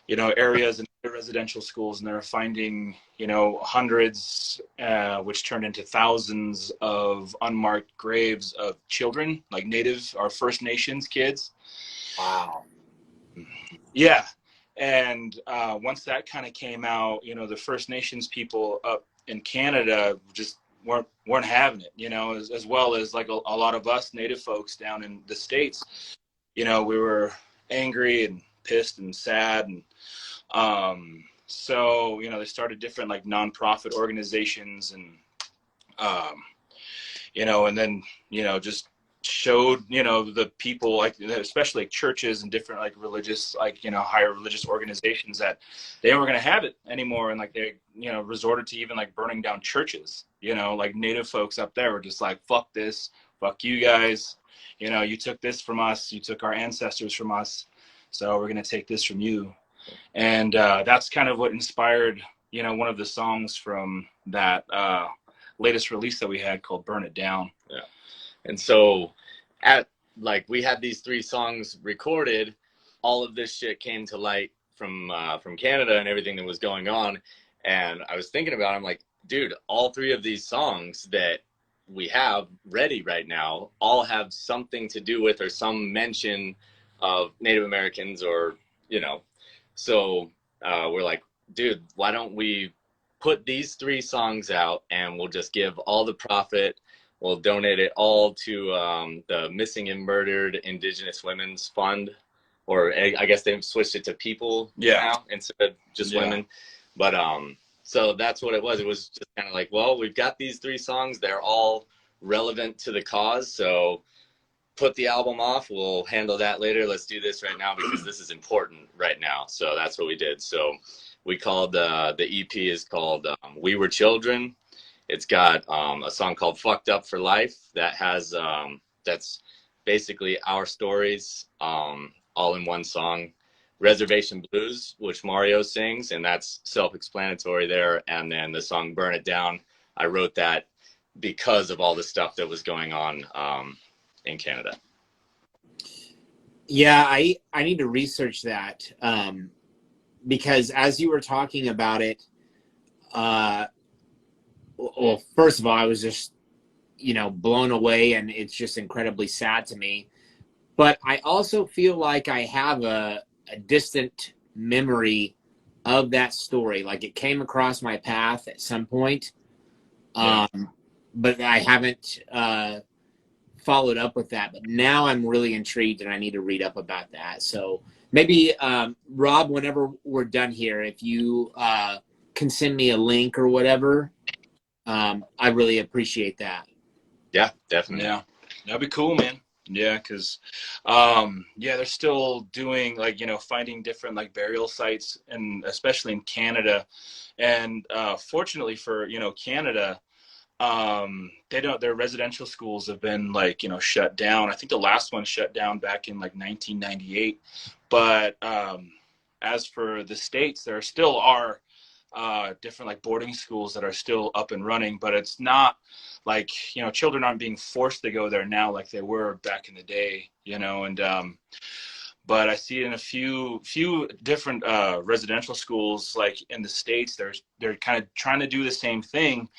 areas in residential schools, and they were finding, hundreds, which turned into thousands of unmarked graves of children, like Native or First Nations kids. Wow. Yeah. And once that kind of came out, the First Nations people up in Canada just weren't having it, as well as like a lot of us Native folks down in the States. We were angry and pissed and sad, and so they started different like nonprofit organizations, and and then just showed the people, like especially like churches and different like religious, like higher religious organizations, that they weren't going to have it anymore, and like they resorted to even like burning down churches. Like Native folks up there were just like, fuck this, fuck you guys, you took this from us, you took our ancestors from us, so we're going to take this from you. And that's kind of what inspired one of the songs from that latest release that we had called Burn It Down. Yeah. And so we had these 3 songs recorded, all of this shit came to light from Canada and everything that was going on. And I was thinking about it, I'm like, dude, all 3 of these songs that we have ready right now all have something to do with or some mention of Native Americans, or, so we're like, dude, why don't we put these 3 songs out and we'll just give all the profit. We'll donate it all to the Missing and Murdered Indigenous Women's Fund, or I guess they've switched it to people now instead of just women. But so that's what it was. It was just kind of like, well, we've got these 3 songs. They're all relevant to the cause. So put the album off. We'll handle that later. Let's do this right now because this is important right now. So that's what we did. So we called the EP is called We Were Children. It's got a song called Fucked Up for Life that has that's basically our stories all in one song. Reservation Blues, which Mario sings, and that's self-explanatory there. And then the song Burn It Down, I wrote that because of all the stuff that was going on in Canada. Yeah, I need to research that because as you were talking about it, well, first of all, I was just, blown away, and it's just incredibly sad to me. But I also feel like I have a distant memory of that story. Like it came across my path at some point, but I haven't followed up with that. But now I'm really intrigued, and I need to read up about that. So maybe, Rob, whenever we're done here, if you can send me a link or whatever, I really appreciate that. Yeah, definitely. Yeah, that'd be cool, man. Yeah, because they're still doing finding different burial sites, and especially in Canada. And fortunately for Canada, their residential schools have been shut down. I think the last one shut down back in 1998. But as for the States, there still are different boarding schools that are still up and running, but it's not children aren't being forced to go there now like they were back in the day, and but I see in a few different residential schools in the States, they're kind of trying to do the same thing,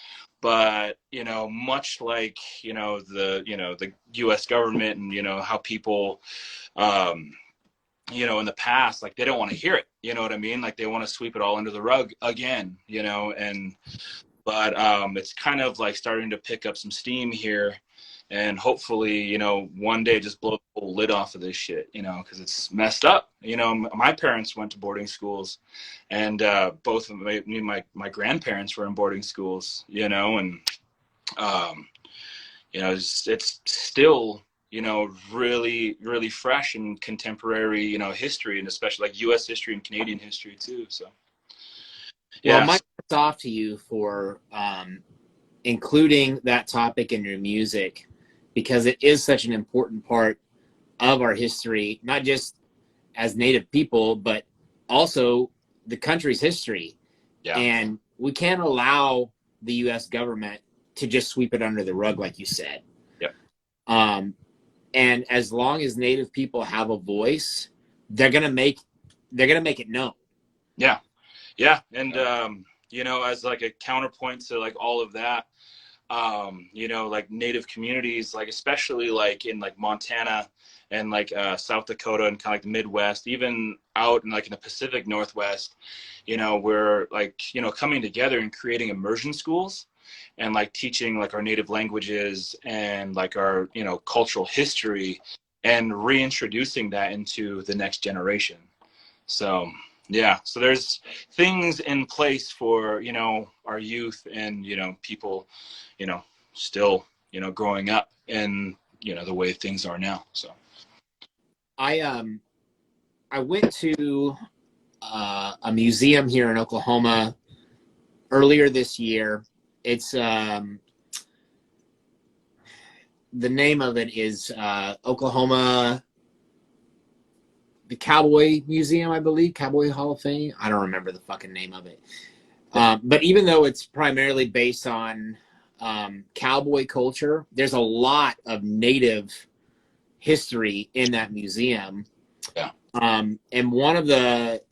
but much like the US government and how people in the past, they don't want to hear it, you know what I mean? They want to sweep it all under the rug again, but it's kind of starting to pick up some steam here, and hopefully, one day just blow the whole lid off of this shit, because it's messed up. My parents went to boarding schools, and both of my grandparents were in boarding schools, and it's still really, really fresh and contemporary, history, and especially U.S. history and Canadian history too. So, yeah. Well, my hats off to you for including that topic in your music, because it is such an important part of our history, not just as Native people, but also the country's history. Yeah. And we can't allow the U.S. government to just sweep it under the rug, like you said. Yeah. And as long as Native people have a voice, they're gonna make it known. Yeah, yeah, and as a counterpoint to all of that, Native communities, especially in Montana and South Dakota and kind of the Midwest, even out in the Pacific Northwest, we're coming together and creating immersion schools, and teaching our native languages and our cultural history, and reintroducing that into the next generation. So yeah, so there's things in place for our youth and people still growing up and the way things are now. So I went to a museum here in Oklahoma earlier this year. It's the name of it is Oklahoma, the Cowboy Museum, I believe, Cowboy Hall of Fame. I don't remember the fucking name of it. But even though it's primarily based on cowboy culture, there's a lot of Native history in that museum. Yeah. And one of the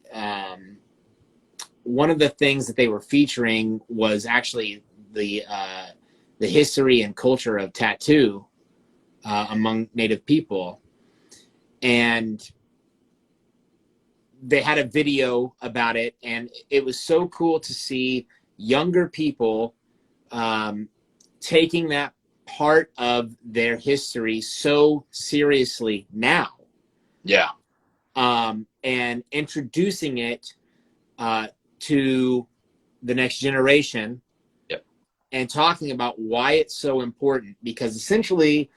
things that they were featuring was actually the history and culture of tattoo among Native people. And they had a video about it, and it was so cool to see younger people taking that part of their history so seriously now. Yeah. And introducing it to the next generation. Yep. And talking about why it's so important, because essentially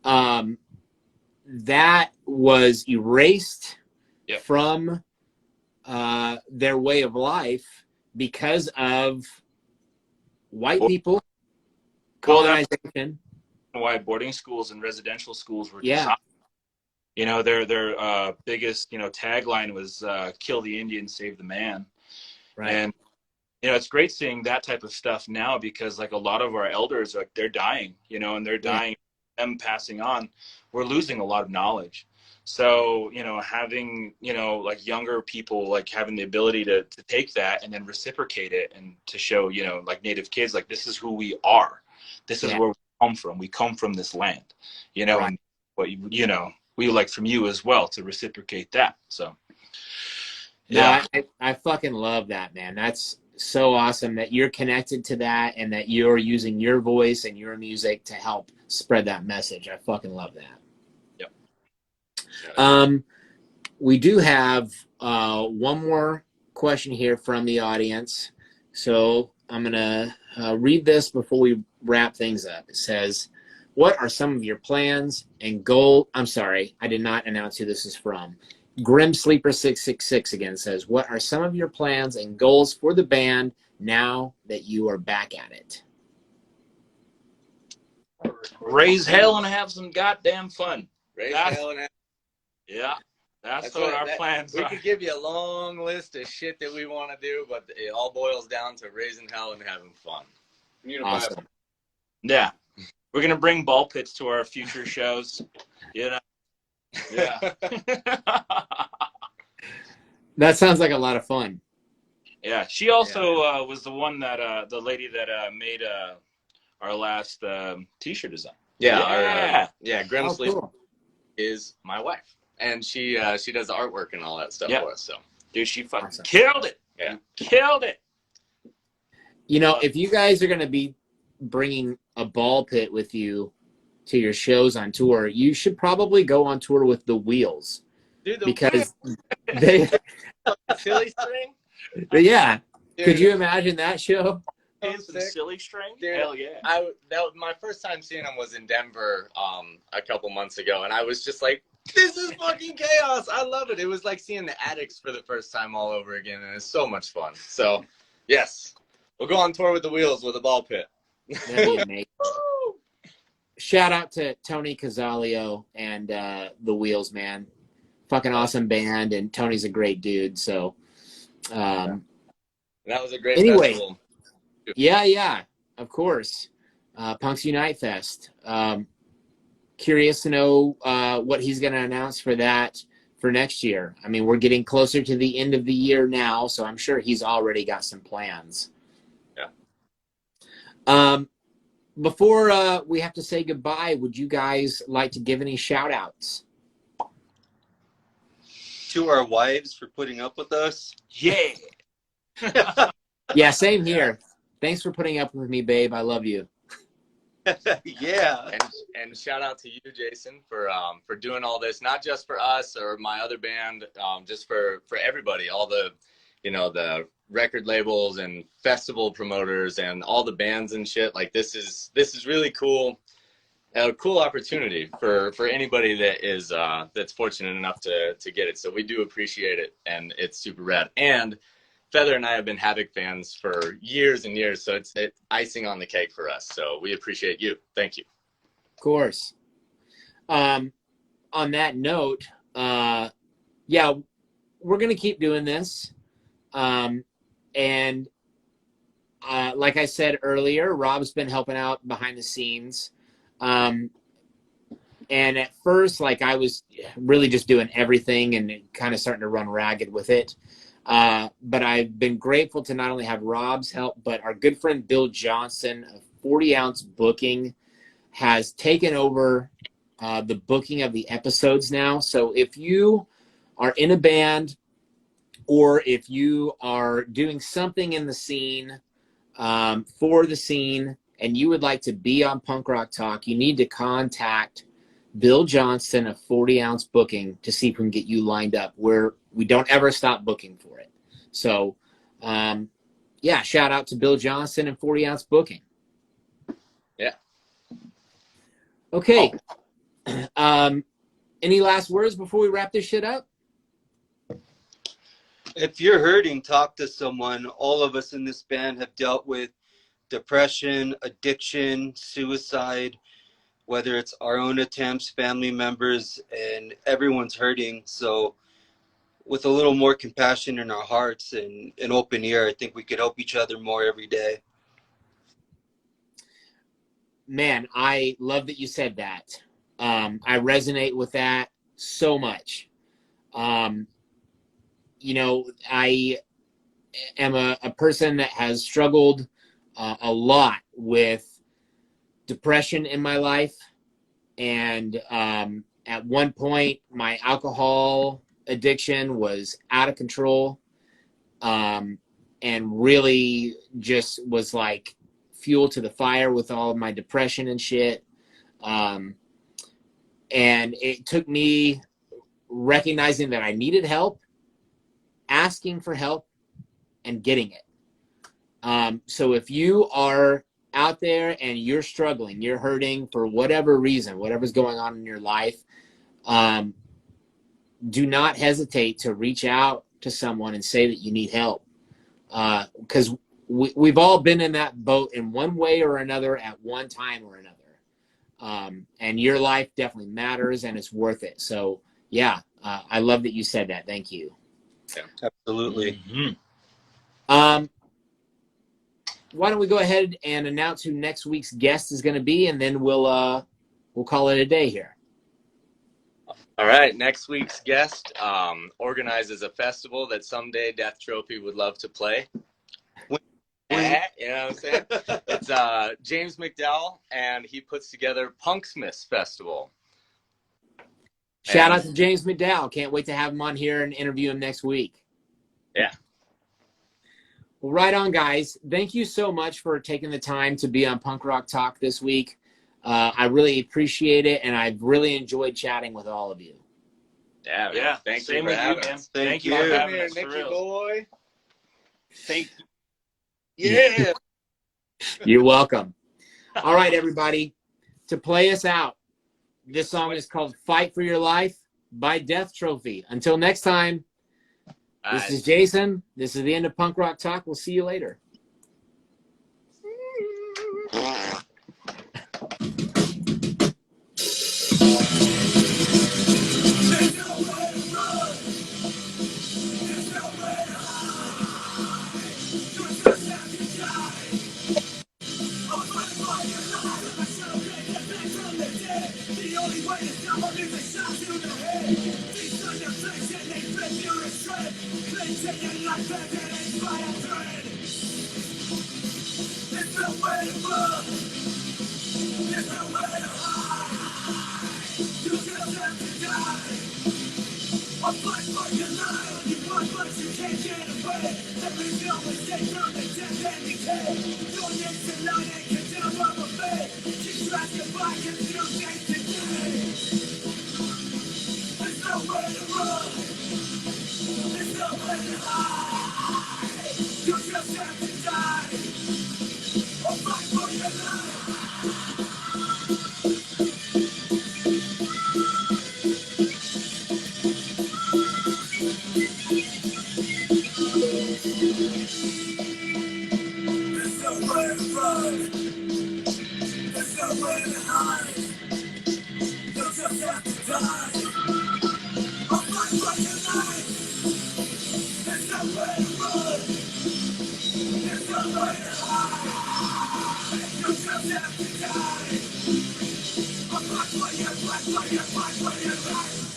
that was erased Yep. from their way of life because of white people, Well, that's colonization. why boarding schools and residential schools were Yeah, designed. You know, their biggest, tagline was "Kill the Indian, save the man." right. And it's great seeing that type of stuff now, because like a lot of our elders, like, they're dying, and they're Yeah. dying, them passing on. We're losing a lot of knowledge. So, having, like younger people, like having the ability to take that and then reciprocate it, and to show, like native kids, like, this is who we are. This is Yeah. where we come from. We come from this land, Right. and what, we like from you as well to reciprocate that. So, No, yeah. I fucking love that, man. That's so awesome that you're connected to that and that you're using your voice and your music to help spread that message. I fucking love that. Yep. We do have one more question here from the audience. So I'm going to read this before we wrap things up. It says, what are some of your plans and goals? I'm sorry, I did not announce who this is from. Grim Sleeper 666 again says, what are some of your plans and goals for the band now that you are back at it? Raise hell and have some goddamn fun. Raise hell and Yeah, that's what what our plans we are. could give you a long list of shit that we want to do, but it all boils down to raising hell and having fun. Awesome. Yeah, we're gonna bring ball pits to our future shows. Yeah. That sounds like a lot of fun. Yeah, she also was the one that the lady that made our last T-shirt design. Yeah, Grim Oh, Sleep cool. is my wife, and she does the artwork and all that stuff for us. So, dude, she fucking Awesome. killed it. Yeah, killed it. If you guys are going to be bringing a ball pit with you to your shows on tour, you should probably go on tour with the Wheels, dude, because they, silly string. yeah. Dude, Could you imagine that show? Some silly string. Dude, Hell yeah. That was my first time seeing him was in Denver a couple months ago, and I was just like, this is fucking chaos. I love it. It was like seeing the Addicts for the first time all over again, and it's so much fun. So, yes, we'll go on tour with the Wheels with a ball pit. That'd be amazing. Shout out to Tony Casalio and the Wheels, man. Fucking awesome band, and Tony's a great dude. So, That was a great anyway. festival. Yeah, of course. Punks Unite Fest. Curious to know what he's going to announce for that for next year. I mean, we're getting closer to the end of the year now, so I'm sure he's already got some plans. Yeah. Before we have to say goodbye, would you guys like to give any shout outs? To our wives for putting up with us. Yeah. Yeah, same here. Thanks for putting up with me, babe. I love you. Yeah. And shout out to you, Jason, for doing all this, not just for us or my other band, just for everybody, all the, the record labels and festival promoters and all the bands and shit. Like, this is really cool. A cool opportunity for anybody that is that's fortunate enough to get it. So we do appreciate it, and it's super rad. And Feather and I have been Havoc fans for years and years, so it's icing on the cake for us. So we appreciate you. Thank you. Of course. On that note, yeah, we're going to keep doing this. And like I said earlier, Rob's been helping out behind the scenes. And at first, like, I was really just doing everything and kind of starting to run ragged with it. But I've been grateful to not only have Rob's help, but our good friend Bill Johnson of 40 Ounce Booking has taken over the booking of the episodes now. So if you are in a band, or if you are doing something in the scene, for the scene, and you would like to be on Punk Rock Talk, you need to contact Bill Johnston of 40 Ounce Booking to see if we can get you lined up, where we don't ever stop booking for it. So, yeah, shout out to Bill Johnston and 40 Ounce Booking. Yeah. Okay. Any last words before we wrap this shit up? If you're hurting, talk to someone. All of us in this band have dealt with depression, addiction, suicide, whether it's our own attempts, family members, and everyone's hurting. So with a little more compassion in our hearts and an open ear, I think we could help each other more every day. Man, I love that you said that. I resonate with that so much. You know, I am a person that has struggled a lot with depression in my life. And at one point, my alcohol addiction was out of control, and really just was like fuel to the fire with all of my depression and shit. And it took me recognizing that I needed help, asking for help, and getting it. So if you are out there and you're struggling, you're hurting for whatever reason, whatever's going on in your life, do not hesitate to reach out to someone and say that you need help. Because we've all been in that boat in one way or another at one time or another. And your life definitely matters and it's worth it. So yeah, I love that you said that. Thank you. Yeah, absolutely. Mm-hmm. Why don't we go ahead and announce who next week's guest is going to be, and then we'll call it a day here. All right, next week's guest organizes a festival that someday Death Trophy would love to play. You know what I'm saying? It's James McDowell, and he puts together Punksmiths Festival. Shout out to James McDowell. Can't wait to have him on here and interview him next week. Yeah. Well, right on, guys. Thank you so much for taking the time to be on Punk Rock Talk this week. I really appreciate it, and I've really enjoyed chatting with all of you. Yeah. Thank you for having us. Thank you for for having having us, us, for Nicky real. boy. Thank you. Yeah. You're welcome. All right, everybody. To play us out, this song is called Fight for Your Life by Death Trophy. Until next time, this is Jason. This is the end of Punk Rock Talk. We'll see you later. Fight for your life.